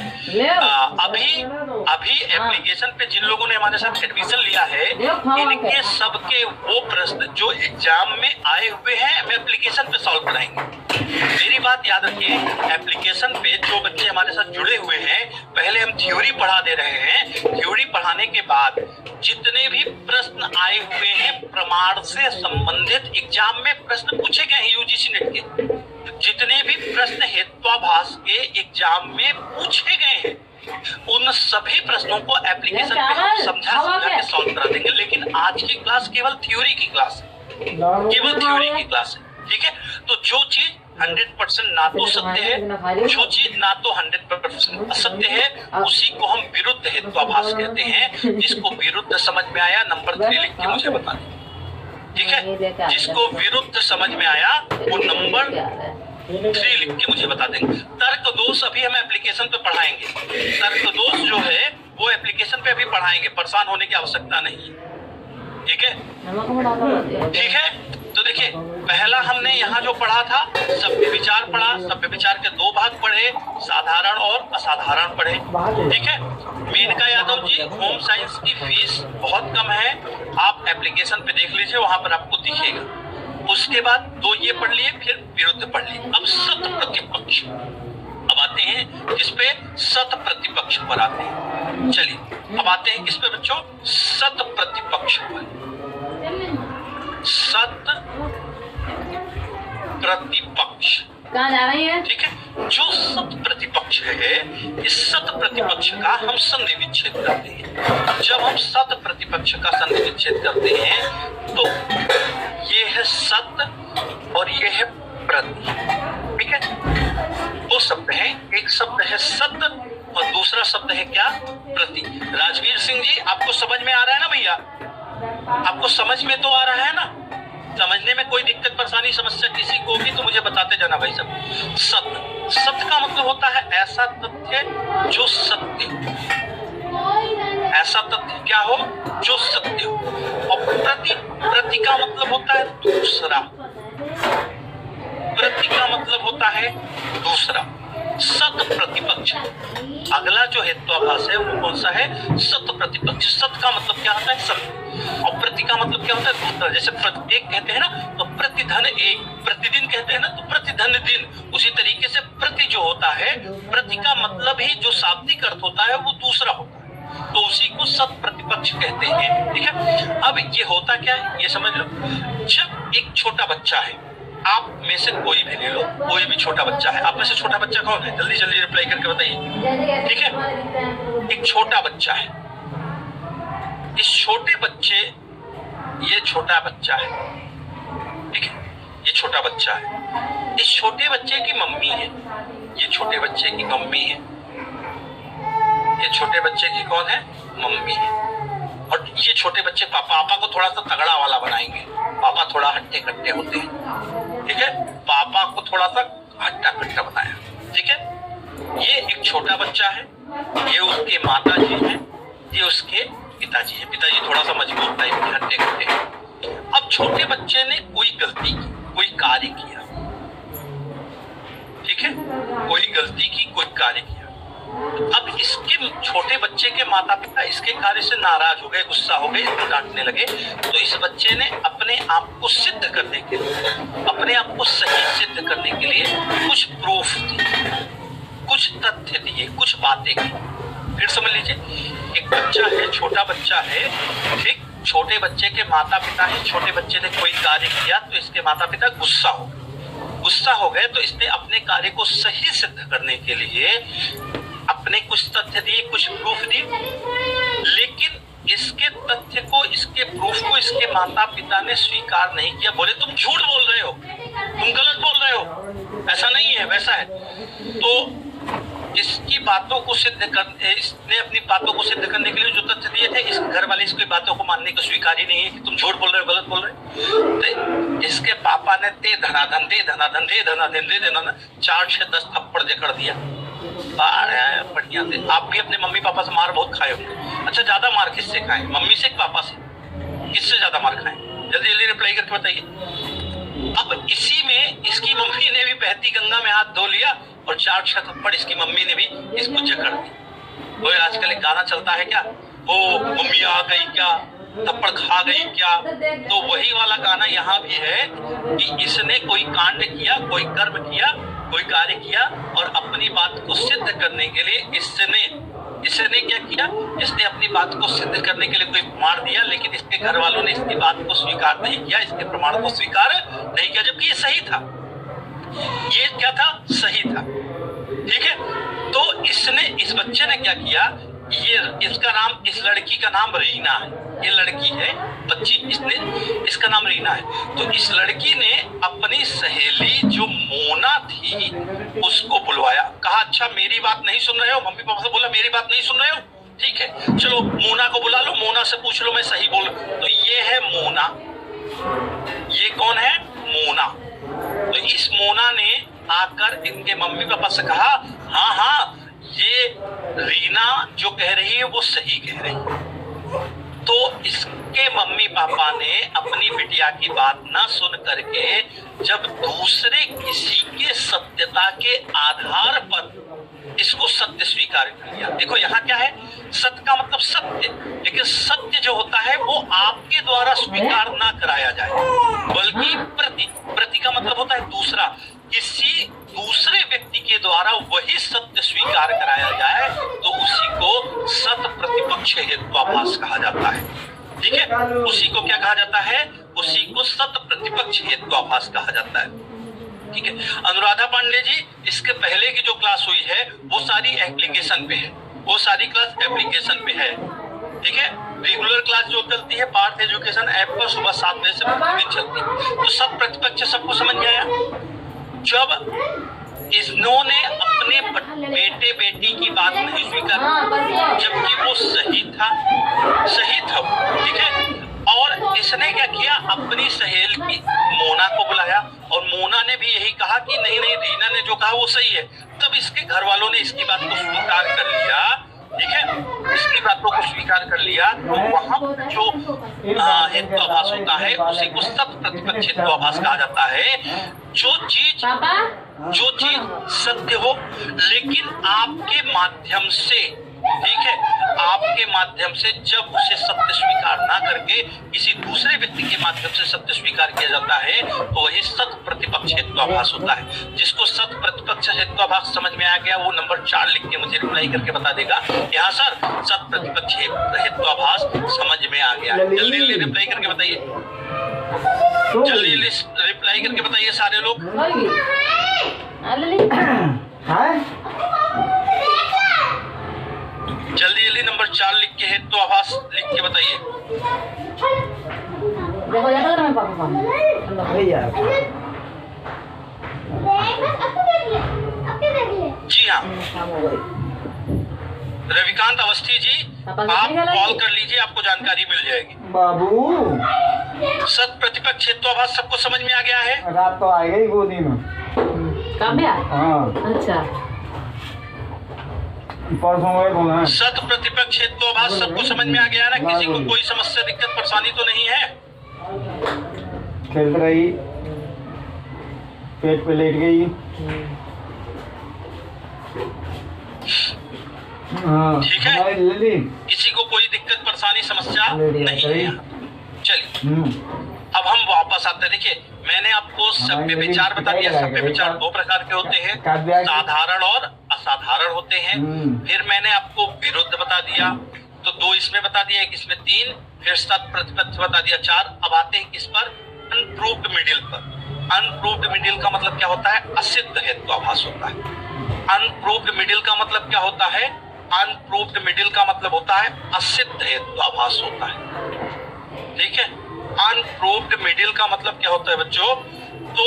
अभी एप्लीकेशन पे जिन लोगों ने हमारे साथ एडमिशन लिया है, इनके सबके वो प्रश्न जो एग्जाम में आए हुए हैं हम एप्लीकेशन पे सॉल्व कराएंगे। मेरी बात याद रखिए, एप्लीकेशन पे जो बच्चे हमारे साथ जुड़े हुए हैं, पहले हम थ्योरी पढ़ा दे रहे हैं। थ्योरी पढ़ाने के बाद जितने भी प्रश्न आए हुए हैं प्रमाण से संबंधित, एग्जाम में प्रश्न पूछे गए हैं यूजीसी नेट के, जितने भी प्रश्न हेत्वाभास के एग्जाम में पूछे गए हैं, उन सभी प्रश्नों को एप्लीकेशन पे हम समझा के सॉल्व करा देंगे। लेकिन आज की क्लास केवल थ्योरी की क्लास है, केवल थ्योरी की क्लास है, ठीक है। तो जो चीज 100% ना तो सत्य है, जो चीज ना तो 100% असत्य है, उसी को हम विरुद्ध हेत्वाभास कहते हैं। जिसको विरुद्ध समझ में आया नंबर 3 लिख के मुझे बता दें, ठीक है। जिसको विरुद्ध समझ में आया वो नंबर 3 लिख के मुझे बता देंगे। तर्क दोष अभी हम एप्लीकेशन पे पढ़ाएंगे, तर्क दोष जो है वो एप्लीकेशन पे अभी पढ़ाएंगे, परेशान होने की आवश्यकता नहीं है, ठीक है। ठीक है, तो देखिए पहला हमने यहाँ जो पढ़ा था सभ्य विचार पढ़ा। सभ्य विचार के 2 भाग पढ़े, साधारण और असाधारण पढ़े, ठीक है। मेनका यादव जी, होम साइंस की फीस बहुत कम है, आप एप्लीकेशन पे देख लीजिए, वहां पर आपको दिखेगा। उसके बाद 2 ये पढ़ लिए, फिर विरुद्ध पढ़ लिए। अब सत प्रतिपक्ष, अब आते हैं किस पे? सत प्रतिपक्ष पर आते हैं। चलिए अब आते हैं किस पे बच्चों? सत प्रतिपक्ष पर। सत प्रतिपक्ष कहाँ जा रही है? ठीक है। जो सत प्रतिपक्ष है, इस सत प्रतिपक्ष का हम संधि विच्छेद करते हैं। जब हम सत प्रतिपक्ष का संधि विच्छेद करते हैं तो ये है सत और ये है प्रति, ठीक है। दो शब्द है, एक शब्द है सत और दूसरा शब्द है क्या? प्रति। राजवीर सिंह जी, आपको समझ में आ रहा है ना भैया? आपको समझ में तो आ रहा है ना? समझने में कोई दिक्कत परेशानी समस्या किसी को भी तो मुझे बताते जाना भाई सब। सत्य, सत्य का मतलब होता है ऐसा तथ्य जो सत्य हो, ऐसा तथ्य क्या हो जो सत्य हो। और प्रति, प्रति का मतलब होता है दूसरा, प्रति का मतलब होता है दूसरा। सत प्रतिपक्ष, अगला जो हेत्वाभास है वो कौन सा है? सत प्रतिपक्ष। सत का मतलब क्या होता है? सत्य। और प्रति का मतलब क्या होता है? दूसरा। जैसे प्रत्येक कहते हैं ना तो प्रतिधन एक, प्रतिदिन कहते हैं ना तो प्रतिधन दिन। उसी तरीके से प्रति जो होता है, प्रति का मतलब ही जो शाब्दिक अर्थ होता है वो दूसरा होता है, तो उसी को सत प्रतिपक्ष कहते हैं, ठीक है। अब ये होता क्या है ये समझ लो। जब एक छोटा बच्चा है, आप में से कोई भी ले लो, कोई भी छोटा बच्चा है, आप में से छोटा बच्चा कौन है? जल्दी जल्दी रिप्लाई करके बताइए, ठीक है। एक छोटा बच्चा है, इस छोटे बच्चे, ये छोटा बच्चा है, ठीक है, ये छोटा बच्चा है। इस छोटे बच्चे की मम्मी है, ये छोटे बच्चे की मम्मी है, ये छोटे बच्चे की कौन है? मम्मी है। और ये छोटे बच्चे पापा को थोड़ा सा तगड़ा वाला बनाएंगे, पापा थोड़ा हट्टे कट्टे होते हैं, ठीक है। पापा को थोड़ा सा हट्टा कट्टा बनाया, ठीक है। ये एक छोटा बच्चा है, ये उसके माता जी है, ये उसके पिताजी है। पिताजी थोड़ा सा मजबूत टाइप के हट्टे कट्टे। अब छोटे बच्चे ने कोई गलती की, कोई कार्य किया, ठीक है, कोई गलती की, कोई कार्य किया। अब इसके छोटे बच्चे के माता पिता इसके कार्य से नाराज हो गए, गुस्सा हो गए, इसको डांटने लगे। तो इस बच्चे ने अपने आप को सिद्ध करने के लिए, अपने आप को सही सिद्ध करने के लिए कुछ प्रूफ दिए, कुछ तथ्य दिए, कुछ बातें की। फिर समझ लीजिए, एक बच्चा है, छोटा बच्चा है, ठीक, छोटे बच्चे के माता पिता है, छोटे बच्चे ने कोई कार्य किया तो इसके माता पिता गुस्सा हो गए। तो इसने अपने कार्य को सही सिद्ध करने के लिए अपने कुछ तथ्य दिए, कुछ प्रूफ दिए, लेकिन इसके तथ्य को, इसके प्रूफ को इसके माता पिता ने स्वीकार नहीं किया। बोले तुम झूठ बोल रहे हो, तुम गलत बोल रहे हो, ऐसा नहीं है, वैसा है। तो इसकी बातों को सिद्ध कर, इसने अपनी बातों को सिद्ध करने के लिए जो तथ्य दिए थे, इस घर वाले इसकी बातों को मानने को स्वीकार ही नहीं है कि तुम झूठ बोल रहे हो, गलत बोल रहे हो। तो इसके पापा ने दे धनाधन 4 6 10 थप्पड़ देकर दिया। बढ़िया थे। आप भी अपने मम्मी पापा से मार बहुत खाए होंगे। अच्छा, ज्यादा मार किससे खाए? मम्मी से, पापा से? किससे ज्यादा मार खाए? जल्दी जल्दी रिप्लाई करके बताइए। अब इसी में इसकी मम्मी ने भी बहती गंगा में हाथ धो लिया, और 4 थप्पड़ इसकी मम्मी ने भी इसको जकड़ दी। वो आजकल एक गाना चलता है क्या, ओ मम्मी आ गई क्या, थप्पड़ खा गई क्या। तो वही वाला गाना यहाँ भी है कि इसने कोई कांड किया, कोई कर्म किया, कोई कार्य किया और अपनी बात को सिद्ध करने के लिए इसने क्या किया, इसने अपनी बात को सिद्ध करने के लिए कोई प्रमाण दिया, लेकिन इसके घर वालों ने इसकी बात को स्वीकार नहीं किया, इसके प्रमाण को स्वीकार नहीं किया, जबकि ये सही था, ये क्या था, सही था। ठीक है, तो इसने, इस बच्चे ने क्या किया, ये इसका नाम, इस लड़की का नाम रीना है, ये लड़की है बच्ची, इसका नाम रीना है। तो इस लड़की ने अपनी सहेली जो मोना थी उसको बुलवाया, कहा अच्छा मेरी बात नहीं सुन रहे हो, मम्मी पापा से बोला मेरी बात नहीं सुन रहे हो, ठीक है चलो मोना को बुला लो, मोना से पूछ लो मैं सही बोल। तो ये है मोना, ये कौन है, मोना। तो इस मोना ने आकर इनके मम्मी पापा से कहा हाँ हाँ ये रीना जो कह रही है वो सही कह रही है। तो इसके मम्मी पापा ने अपनी बिटिया की बात ना सुन करके जब दूसरे किसी के सत्यता के आधार पर इसको सत्य स्वीकार कर लिया। देखो यहाँ क्या है, सत्य का मतलब सत्य, लेकिन सत्य जो होता है वो आपके द्वारा स्वीकार ना कराया जाए, बल्कि प्रति का मतलब होता है दूसरा, किसी दूसरे व्यक्ति के द्वारा वही सत्य स्वीकार कराया जाए तो उसी को सत प्रतिपक्ष हेत्वाभास कहा जाता है। ठीक है, उसी को क्या कहा जाता है, उसी को सत प्रतिपक्ष हेत्वाभास कहा जाता है। ठीक है, अनुराधा पांडे जी, इसके पहले की जो क्लास हुई है वो सारी एप्लीकेशन पे है, वो सारी क्लास एप्लीकेशन पे है। ठीक है, रेगुलर क्लास जो चलती है पार्थ एजुकेशन ऐप पर सुबह 7 बजे से प्रतिदिन चलती है। तो सब प्रतिपक्ष सबको समझ में आया। जब इन्होंने अपने बेटे बेटी की बात नहीं स्वीकार, जबकि वो सही था, ठीक है, और इसने क्या किया, अपनी सहेली मोना को बुलाया और मोना ने भी यही कहा कि नहीं नहीं रीना ने जो कहा वो सही है। तब इसके घर वालों ने इसकी बात को स्वीकार कर लिया। ठीक है, इसकी बातों को स्वीकार कर लिया तो वहां जो हेत्वाभास होता है उसी को सत प्रतिपक्ष हेत्वाभास कहा जाता है। जो चीज सत्य हो लेकिन आपके माध्यम से, ठीक है, आपके माध्यम से जब उसे सत्य स्वीकार ना करके किसी दूसरे व्यक्ति के माध्यम से सत्य स्वीकार किया जाता है तो वही सत प्रतिपक्ष हेत्वाभास होता है। जिसको सत प्रतिपक्ष हेत्वाभास समझ में आ गया वो नंबर 4 लिख के मुझे रिप्लाई करके बता देगा यहाँ सर सत प्रतिपक्ष हेत्वाभास समझ में आ गया। जल्दी जल्दी रिप्लाई करके बताइए, जल्दी रिप्लाई करके बताइए सारे लोग। जल्दी जल्दी नंबर 4 लिख के हेत्वाभास लिख के बताइए। जी हाँ, रविकांत अवस्थी जी आप कॉल कर लीजिए, आपको जानकारी मिल जाएगी। बाबू सत प्रतिपक्ष हेत्वाभास सबको समझ में आ गया है? रात तो आएगा ही गोदी में। हाँ अच्छा, सत प्रतिपक्ष हेत्वाभास सबको समझ में आ गया ना? किसी को कोई समस्या दिक्कत परेशानी तो नहीं है? खेल रही, पेट पे लेट गई। ठीक है, किसी को कोई दिक्कत परेशानी समस्या नहीं है। चलिए अब हम वापस आते हैं। देखिए मैंने आपको सभ्य विचार बता दिया। सभ्य विचार 2 प्रकार के होते हैं, साधारण और असाधारण होते हैं। फिर मैंने आपको विरुद्ध बता दिया, तो 2 इसमें बता दिया, एक इसमें 3, फिर सत प्रतिपक्ष बता दिया 4। अब आते हैं किस पर, अनप्रूव्ड मिडिल पर। अनप्रूव्ड मिडिल का मतलब क्या होता है, असिद्ध हेत्वाभास होता है। अनप्रूव्ड मिडिल का मतलब क्या होता है, अनप्रूव्ड मिडिल का मतलब होता है असिद्ध हेत्वाभास होता है। ठीक है, अनप्रूव्ड मिडिल का मतलब क्या होता है बच्चों, तो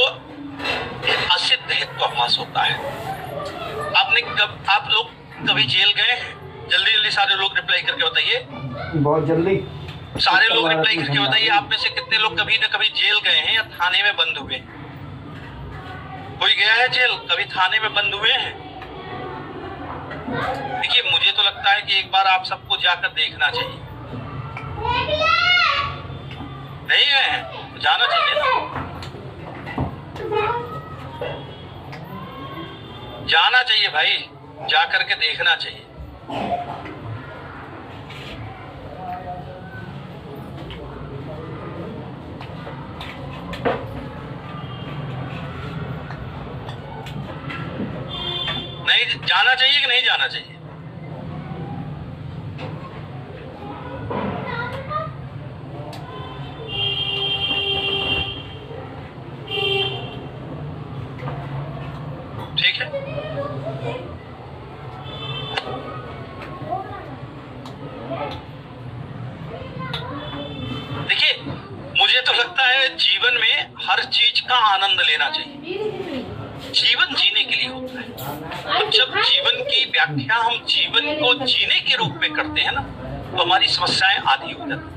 असिद्ध हेत्वाभास होता है। आप लोग कभी जेल गए हैं? जल्दी जल्दी सारे लोग रिप्लाई करके बताइए, बहुत जल्दी सारे लोग रिप्लाई करके बताइए। आप में से कितने लोग कभी न कभी जेल गए हैं या थाने में बंद हुए? कोई गया है जेल, कभी थाने में बंद हुए हैं? देखिए मुझे तो लगता है कि एक बार आप सबको जाकर देखना चाहिए। नहीं गए हैं, जाना चाहिए ना, जाना चाहिए भाई, जा करके देखना चाहिए। नहीं जाना चाहिए कि नहीं जाना चाहिए? ठीक है, देखिए मुझे तो लगता है जीवन में हर चीज का आनंद लेना चाहिए। जीवन जीने के लिए होता है, तो जब जीवन की व्याख्या हम जीवन को जीने के रूप में करते हैं ना, तो हमारी समस्याएं आधी हो जाती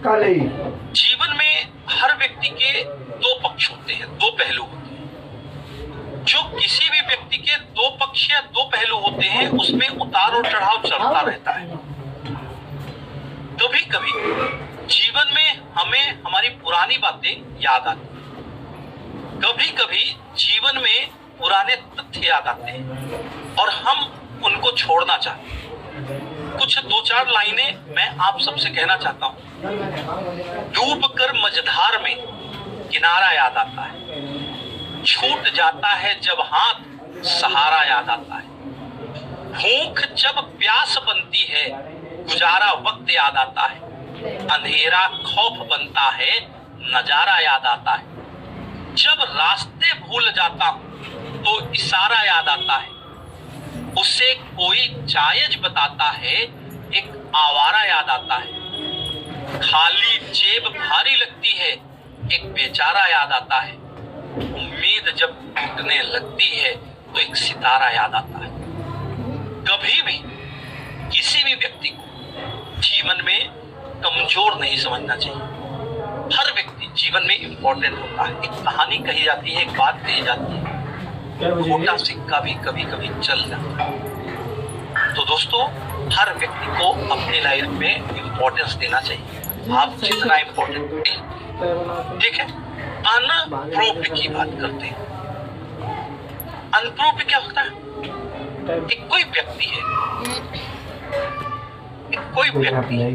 हैं। जीवन में हर व्यक्ति के दो पक्ष होते हैं, दो पहलू होते हैं। जो किसी भी व्यक्ति के दो पक्ष या दो पहलू होते हैं, उसमें उतार और चढ़ाव चलता रहता है। कभी कभी जीवन में हमें हमारी पुरानी बातें याद आती हैं, कभी कभी जीवन में पुराने तथ्य याद आते हैं और हम उनको छोड़ना चाहते हैं। कुछ दो चार लाइनें मैं आप सबसे कहना चाहता हूं। डूब कर मझधार में किनारा याद आता है, छूट जाता है जब हाथ सहारा याद आता है। भूख जब प्यास बनती है, गुजारा वक्त याद आता है। अंधेरा खौफ बनता है, नजारा याद आता है। जब रास्ते भूल जाता हूं तो इशारा याद आता है। उसे कोई जायज बताता है, एक आवारा याद आता है। खाली जेब भारी लगती है, एक बेचारा याद आता है। उम्मीद जब टूटने लगती है तो एक सितारा याद आता है। कभी भी किसी भी व्यक्ति को जीवन में कमजोर नहीं समझना चाहिए। हर व्यक्ति जीवन में इंपॉर्टेंट होता है। एक कहानी कही जाती है, एक बात कही जाती है, छोटा सिक्का भी कभी कभी चल जाता है। तो दोस्तों, हर व्यक्ति को अपनी लाइफ में इंपॉर्टेंस देना चाहिए। आप जितना इंपॉर्टेंट, ठीक है। अनप्रूव्ड की बात करते हैं। अनप्रूव्ड क्या होता है? एक कोई व्यक्ति है, एक कोई व्यक्ति है,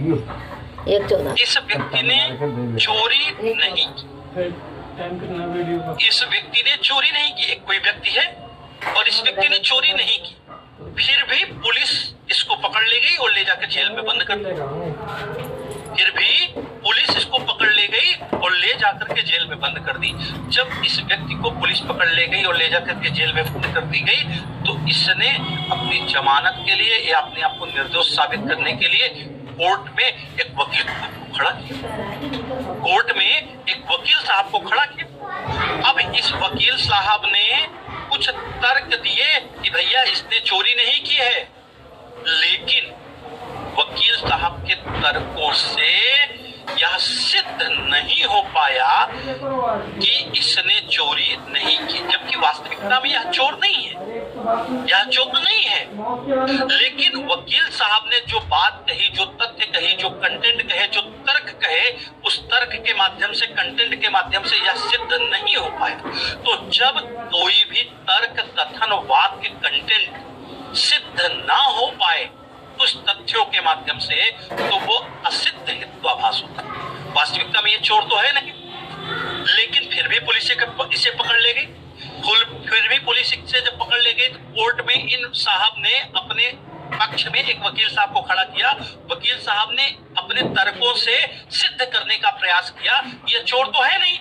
इस व्यक्ति ने चोरी नहीं की, इस व्यक्ति ने चोरी नहीं की। एक कोई व्यक्ति है और इस व्यक्ति ने चोरी नहीं की, फिर भी पुलिस इसको पकड़ ले गई और ले जाकर जेल में बंद कर दी। फिर भी पुलिस इसको पकड़ ले गई और ले जाकर के जेल में बंद कर दी। जब इस व्यक्ति को पुलिस पकड़ ले गई और ले जाकर के जेल में बंद कर दी गई, तो इसने अपनी जमानत के लिए या अपने आप को निर्दोष साबित करने के लिए कोर्ट में एक वकील साहब को खड़ा किया। कोर्ट में एक वकील साहब को खड़ा किया। अब इस वकील साहब ने कुछ तर्क दिए कि भैया इसने चोरी नहीं की है, लेकिन वकील साहब के तर्कों से यह सिद्ध नहीं हो पाया कि इसने चोरी नहीं की, जबकि वास्तविकता में यह चोर नहीं है, यह चोर नहीं है। लेकिन वकील साहब ने जो बात कही, जो तथ्य कही, जो कंटेंट कहे, जो तर्क कहे, उस तर्क के माध्यम से, कंटेंट के माध्यम से यह सिद्ध नहीं हो पाया। तो जब कोई भी तर्क, कथन, वाक्य, कंटेंट सिद्ध ना हो पाए उस तथ्यों के माध्यम से, तो वो असिद्ध हेतुआभास होता है। वास्तविकता में ये चोर तो है नहीं, लेकिन फिर भी पुलिस इसे पकड़ ले गई। फिर भी पुलिस इसे जब पकड़ ले गई तो कोर्ट में इन साहब ने अपने पक्ष में एक वकील साहब को खड़ा किया। वकील साहब ने अपने तर्कों से सिद्ध करने का प्रयास किया, ये चोर तो है नहीं,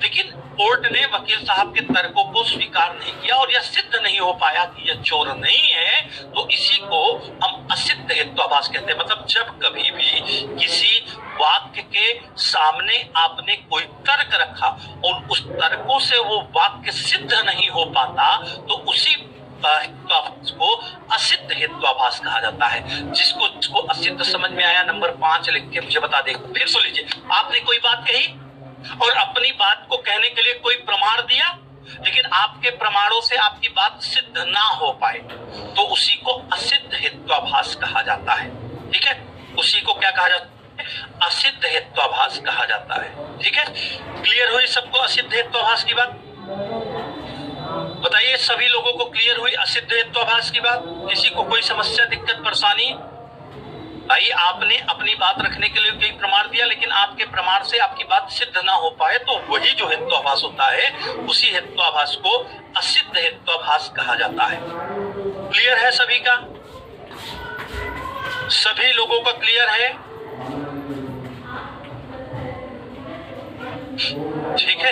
लेकिन कोर्ट ने वकील साहब के तर्कों को स्वीकार नहीं किया और यह सिद्ध नहीं हो पाया कि यह चोर नहीं है। तो इसी को हम असिद्ध हेतुआभास कहते हैं। मतलब जब कभी भी किसी वाक्य के सामने आपने कोई तर्क रखा और उस तर्कों से वो वाक्य सिद्ध नहीं हो पाता, तो उसी को असिद्ध हेतुआभास कहा जाता है। जिसको असिद्ध समझ में आया, नंबर 5 लिख के मुझे बता दे। फिर सुन लीजिए, आपने कोई बात कही और अपनी बात को कहने के लिए कोई प्रमाण दिया, लेकिन आपके प्रमाणों से आपकी बात सिद्ध ना हो पाए, तो उसी को असिद्ध हेतुआभास कहा जाता है। ठीक है, उसी को क्या कहा जाता है? असिद्ध हेतुआभास कहा जाता है। ठीक है, क्लियर हुई सबको असिद्ध हेतुआभास की बात? बताइए सभी लोगों को क्लियर हुई असिद्ध हेत्वाभास की बात? किसी को कोई समस्या, दिक्कत, परेशानी? भाई आपने अपनी बात रखने के लिए कई प्रमाण दिया, लेकिन आपके प्रमाण से आपकी बात सिद्ध ना हो पाए तो वही जो हेत्वाभास होता है उसी हेत्वाभास को असिद्ध हेत्वाभास कहा जाता है। क्लियर है सभी का? सभी लोगों का क्लियर है? ठीक है,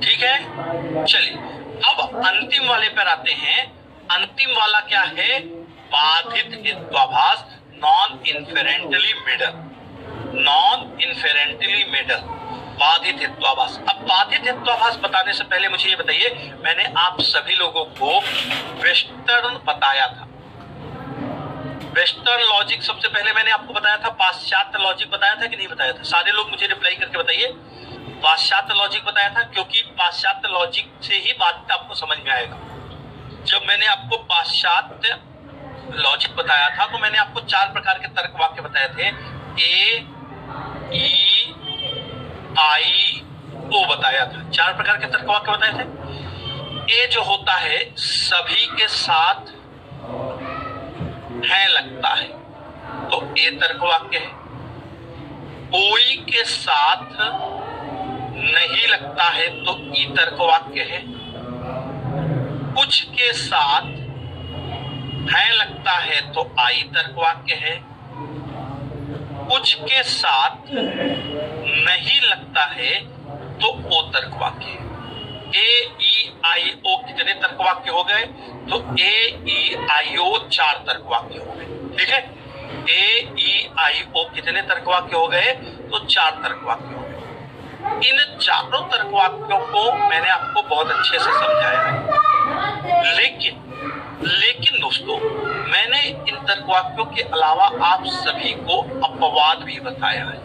ठीक है। चलिए अब अंतिम वाले पर आते हैं। अंतिम वाला क्या है? बाधित हेत्वाभास, नॉन इन्फेरेंटली मिडल। नॉन इन्फेरेंटली मिडल, बाधित हेत्वाभास। अब बाधित हेत्वाभास बताने से पहले मुझे ये बताइए, मैंने आप सभी लोगों को वेस्टर्न बताया था, वेस्टर्न लॉजिक सबसे पहले मैंने आपको बताया था, पाश्चात्य लॉजिक बताया था कि नहीं बताया था? सारे लोग मुझे रिप्लाई करके बताइए। पाश्चात्य लॉजिक बताया था, क्योंकि पाश्चात्य लॉजिक से ही बात आपको समझ में आएगा। जब मैंने आपको पाश्चात्य लॉजिक बताया था तो मैंने आपको 4 प्रकार के तर्क वाक्य बताए थे। ए, ई, आई, ओ बताया था। 4 प्रकार के तर्क वाक्य बताए थे। ए जो होता है सभी के साथ है लगता है तो ए तर्क वाक्य है। कोई के साथ नहीं लगता है तो ई तर्क वाक्य है। कुछ के साथ है लगता है तो आई तर्क वाक्य है। कुछ के साथ नहीं लगता है तो ओ तर्क वाक्य है। ए, ई, आई, ओ कितने तर्क वाक्य हो गए? तो ए, ई, आई, ओ 4 तर्क वाक्य हो गए। ठीक है, ए, ई, आई, ओ कितने तर्क वाक्य हो गए? तो 4 तर्क वाक्य हो गए। इन चारों तर्क वाक्यों को मैंने आपको बहुत अच्छे से समझाया है, लेकिन दोस्तों मैंने इन तर्क वाक्यों के अलावा आप सभी को अपवाद भी बताया है।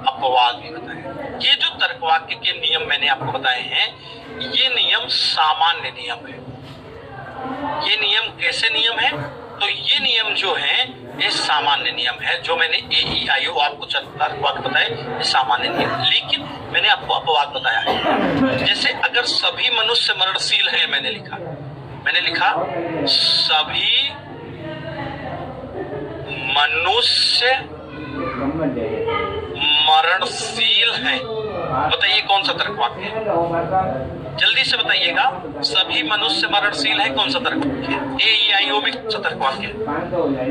अपवाद भी बताया। ये जो तर्क वाक्य के नियम मैंने आपको बताए हैं, ये नियम सामान्य नियम है। ये नियम कैसे नियम है? तो ये नियम जो है ये सामान्य नियम है। जो मैंने ए, ई, आई, ओ आपको तर्क वाक्य बताए ये सामान्य नियम, लेकिन मैंने आपको अपवाद बताया है। जैसे अगर सभी मनुष्य मरणशील है, मैंने लिखा सभी मनुष्य मरणशील है। बताइए कौन सा तर्क वाक्य है? जल्दी से बताइएगा। सभी मनुष्य मरणशील है, कौन सा तर्क वाक्य है? ए, ई, आई, ओ में कौन सा तर्क वाक्य है?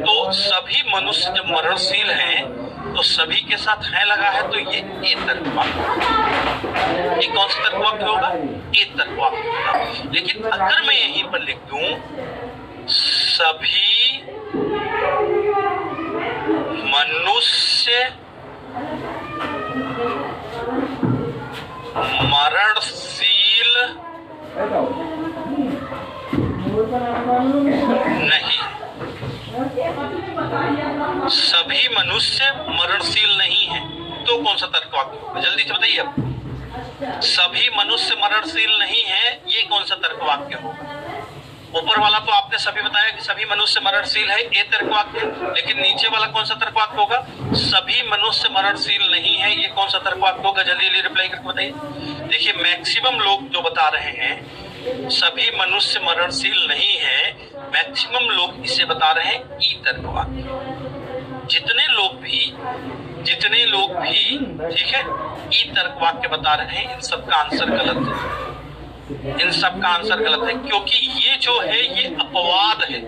तो सभी मनुष्य जब मरणशील हैं तो सभी के साथ है लगा है तो ये ए तर्क वाक्य। ये कौन सा तर्क वाक्य होगा? ए तर्क वाक्य होगा। लेकिन अगर मैं यहीं पर लिख दूं सभी मनुष्य मरणशील नहीं, सभी मनुष्य मरणशील नहीं है तो कौन सा तर्क वाक्य? जल्दी से बताइए। अब सभी मनुष्य मरणशील नहीं है, ये कौन सा तर्क वाक्य होगा? ऊपर वाला तो आपने सभी बताया कि सभी मनुष्य मरणशील है, ए तर्क वाक्य, लेकिन नीचे वाला कौन सा तर्क वाक्य होगा? सभी मनुष्य मरणशील नहीं है, ये कौन सा तर्क वाक्य होगा? जल्दी जल्दी रिप्लाई करके बताइए। देखिए मैक्सिमम लोग जो बता रहे हैं सभी मनुष्य मरणशील नहीं है, मैक्सिमम लोग इसे बता रहे हैं ई तर्क वाक्य। जितने लोग भी ठीक है ई तर्क वाक्य बता रहे हैं, इन सबका आंसर गलत है। इन सब का आंसर गलत है, क्योंकि ये जो है ये अपवाद है।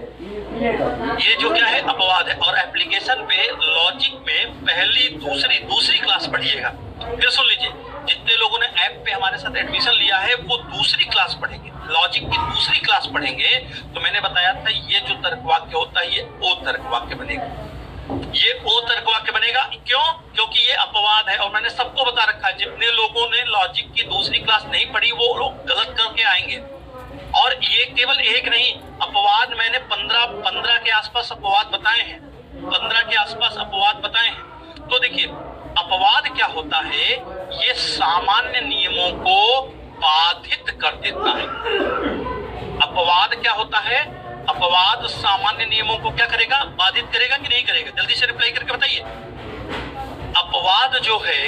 ये जो क्या है? अपवाद है। और एप्लीकेशन पे लॉजिक में पहली दूसरी क्लास पढ़िएगा। फिर सुन लीजिए, जितने लोगों ने ऐप पे हमारे साथ एडमिशन लिया है वो दूसरी क्लास पढ़ेंगे, लॉजिक की दूसरी क्लास पढ़ेंगे। तो मैंने बताया था ये जो तर्क वाक्य होता है ये ओ तर्क वाक्य बनेगा। ये ओ तर्क वाक्य बनेगा। क्यों? क्योंकि ये अपवाद है। और मैंने सबको बता रखा है, जितने लोगों ने लॉजिक की दूसरी क्लास नहीं पढ़ी वो लोग गलत करके आएंगे। और ये केवल एक नहीं, अपवाद मैंने 15 के आसपास अपवाद बताए हैं, 15 के आसपास अपवाद बताए हैं। तो देखिए अपवाद क्या होता है? ये सामान्य नियमों को बाधित कर देता है। अपवाद क्या होता है? अपवाद सामान्य नियमों को क्या करेगा? बाधित करेगा कि नहीं करेगा? जल्दी से रिप्लाई करके बताइए। अपवाद जो है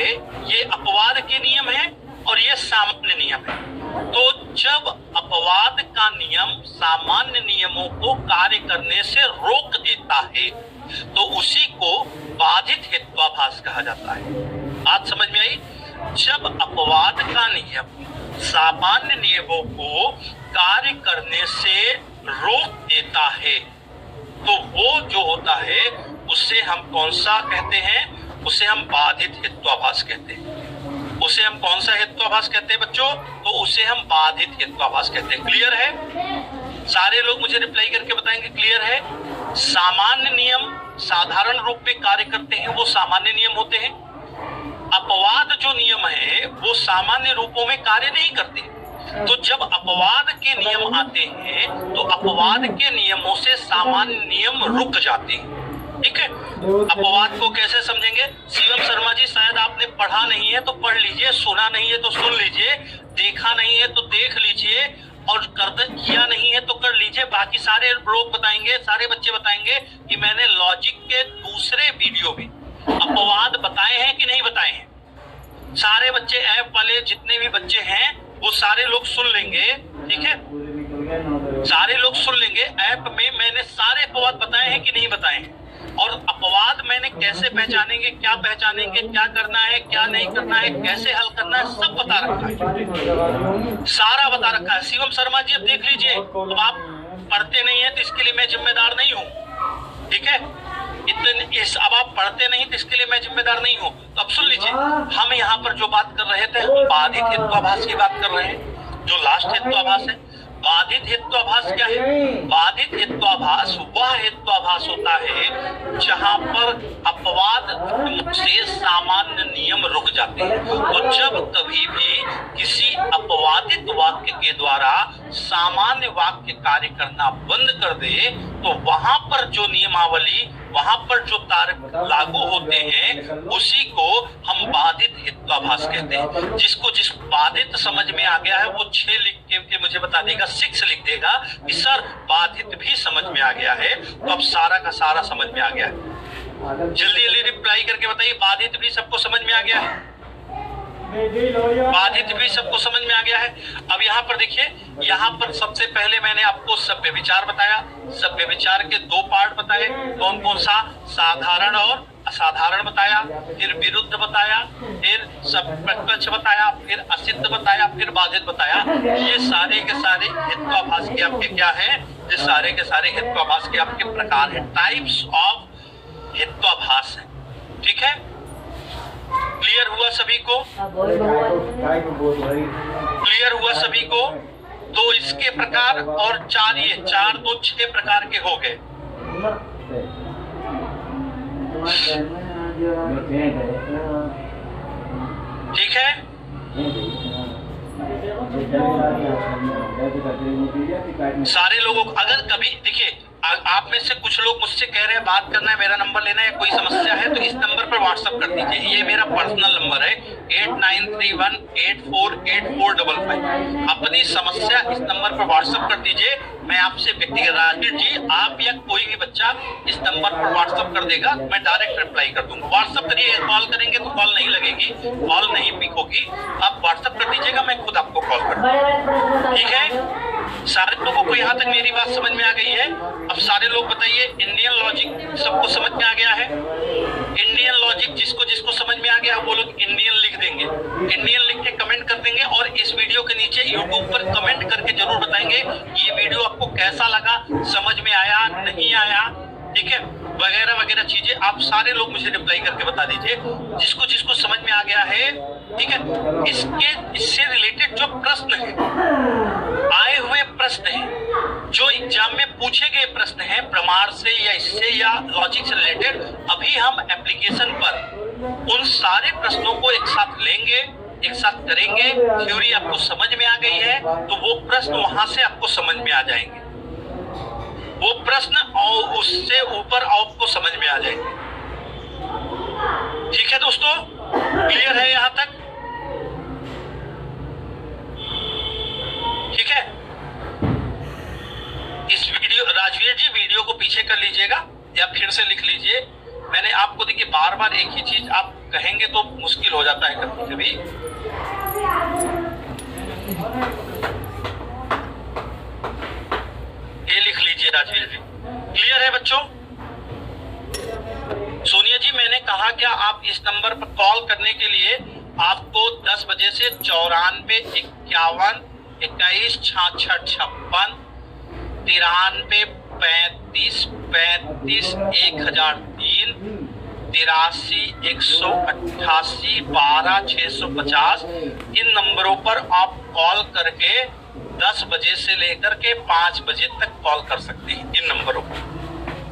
सामान्य नियमों को कार्य करने से रोक देता है, तो उसी को बाधित हेत्वाभास कहा जाता है। आज समझ में आई? जब अपवाद का नियम सामान्य नियमों को कार्य करने से रोक देता है, तो वो जो होता है उसे हम कौन सा कहते हैं? उसे हम बाधित हेत्वाभास कहते हैं। उसे हम कौन सा हेत्वाभास कहते हैं बच्चों? तो उसे हम बाधित हेत्वाभास कहते हैं। क्लियर है? सारे लोग मुझे रिप्लाई करके बताएंगे क्लियर है? सामान्य नियम साधारण रूप में कार्य करते हैं, वो सामान्य नियम होते हैं। अपवाद जो नियम है वो सामान्य रूपों में कार्य नहीं करते। तो जब अपवाद के नियम आते हैं तो अपवाद के नियमों से सामान्य नियम रुक जाते हैं। ठीक है, अपवाद को कैसे समझेंगे? शिवम शर्मा जी, शायद आपने पढ़ा नहीं है तो पढ़ लीजिए, सुना नहीं है तो सुन लीजिए, देखा नहीं है तो देख लीजिए, और किया नहीं है तो कर लीजिए। बाकी सारे लोग बताएंगे, सारे बच्चे बताएंगे कि मैंने लॉजिक के दूसरे वीडियो में अपवाद बताए हैं कि नहीं बताए हैं। सारे बच्चे, ऐप वाले जितने भी बच्चे हैं वो सारे लोग सुन लेंगे। ठीक है, सारे लोग सुन लेंगे। ऐप में मैंने सारे अपवाद बताए हैं कि नहीं बताए हैं, और अपवाद मैंने कैसे पहचानेंगे, क्या पहचानेंगे, क्या करना है, क्या नहीं करना है, कैसे हल करना है, सब बता रखा है, सारा बता रखा है। शिवम शर्मा जी, अब देख लीजिए, अब आप पढ़ते नहीं है तो इसके लिए मैं जिम्मेदार नहीं हूँ। ठीक है, अब आप पढ़ते नहीं तो इसके लिए मैं जिम्मेदार नहीं हूँ। तो अब सुन लीजिए, हम यहाँ पर जो बात कर रहे थे, हम बाधित हेत्वाभास की बात कर रहे हैं, जो लास्ट हेत्वाभास है। बाधित हेत्वाभास क्या है? बाधित हेत्वाभास वह हेत्वाभास होता है जहां पर अपवाद से सामान्य नियम रुक जाते हैं। तो जब कभी भी किसी अपवादित वाक्य के द्वारा सामान्य वाक्य कार्य करना बंद कर दे, तो वहां पर जो नियमावली, वहां पर जो तार्क लागू होते हैं, उसी को हम बाधित हेत्वाभास कहते हैं। जिसको बाधित समझ में आ गया है वो 6 लिख के मुझे बता देगा, 6 लिख देगा कि सर बाधित भी समझ में आ गया है। तो अब सारा का सारा समझ में आ गया है। जल्दी जल्दी रिप्लाई करके बताइए, बाधित भी सबको समझ में आ गया है? बाधित भी सबको समझ में आ गया है। अब यहाँ पर देखिए, यहाँ पर सबसे पहले मैंने आपको सभ्य विचार बताया। सभ्य विचार के 2 पार्ट बताए, कौन कौन सा? साधारण और असाधारण बताया, फिर विरुद्ध बताया, फिर प्रत्यक्ष बताया, फिर असिद्ध बताया, फिर बाधित बताया। ये सारे के सारे हेत्वाभास के आपके क्या है? ये सारे के सारे हेत्वाभास के आपके प्रकार है, टाइप्स ऑफ हेत्वाभास है। ठीक है, क्लियर हुआ सभी को? क्लियर हुआ सभी को? तो इसके प्रकार और 4, ये 4 तो 6 प्रकार के हो गए। ठीक है, सारे लोगों को अगर कभी देखिए, आप में से कुछ लोग मुझसे कह रहे हैं बात करना है, मेरा नंबर लेना है, कोई समस्या है तो इस नंबर पर व्हाट्सएप कर दीजिए। ये मेरा पर्सनल नंबर है 8931848455। अपनी समस्या इस नंबर पर व्हाट्सएप कर दीजिए। मैं आपसे व्यक्तिगत, राजवीर जी आप या कोई भी बच्चा इस नंबर पर व्हाट्सएप कर देगा, मैं डायरेक्ट रिप्लाई कर दूंगा। व्हाट्सएप करिए, कॉल करेंगे तो कॉल नहीं लगेगी, कॉल नहीं पिक होगी। आप व्हाट्सएप कर दीजिएगा, मैं खुद आपको कॉल कर दूंगा। ठीक है, सारे लोगों को यहाँ तक मेरी बात समझ में आ गई है? अब सारे लोग बताइए, इंडियन लॉजिक सबको समझ में आ गया है? इंडियन लॉजिक जिसको जिसको समझ में आ गया वो लोग इंडियन लिख देंगे, इंडियन लिख के कमेंट कर देंगे, और इस वीडियो के नीचे यूट्यूब पर कमेंट करके जरूर बताएंगे ये वीडियो आपको कैसा लगा, समझ में आया नहीं आया, ठीक है, वगैरह वगैरह चीजें आप सारे लोग मुझे रिप्लाई करके बता दीजिए, जिसको जिसको समझ में आ गया है। ठीक है, इससे रिलेटेड जो प्रश्न है, आए हुए प्रश्न है, जो एग्जाम में पूछे गए प्रश्न हैं प्रमाण से या इससे या लॉजिक से रिलेटेड, अभी हम एप्लीकेशन पर उन सारे प्रश्नों को एक साथ लेंगे, एक साथ करेंगे। थ्योरी आपको समझ में आ गई है तो वो प्रश्न वहां से आपको समझ में आ जाएंगे, वो प्रश्न और उससे ऊपर आपको समझ में आ जाएंगे। ठीक है दोस्तों, क्लियर है यहाँ तक? ठीक है, इस वीडियो, राजवीर जी वीडियो को पीछे कर लीजिएगा या फिर से लिख लीजिए। मैंने आपको देखिए बार बार एक ही चीज आप कहेंगे तो मुश्किल हो जाता है कभी कभी। लीजिए राजवीर जी, क्लियर है बच्चों? सोनिया जी, मैंने कहा क्या आप इस नंबर पर कॉल करने के लिए आपको 10 बजे से 94 51 21 66 56 93 35 35 1003 83 188 12 650 इन नंबरों पर आप कॉल करके 10 बजे से लेकर के 5 बजे तक कॉल कर सकते हैं इन नंबरों पर।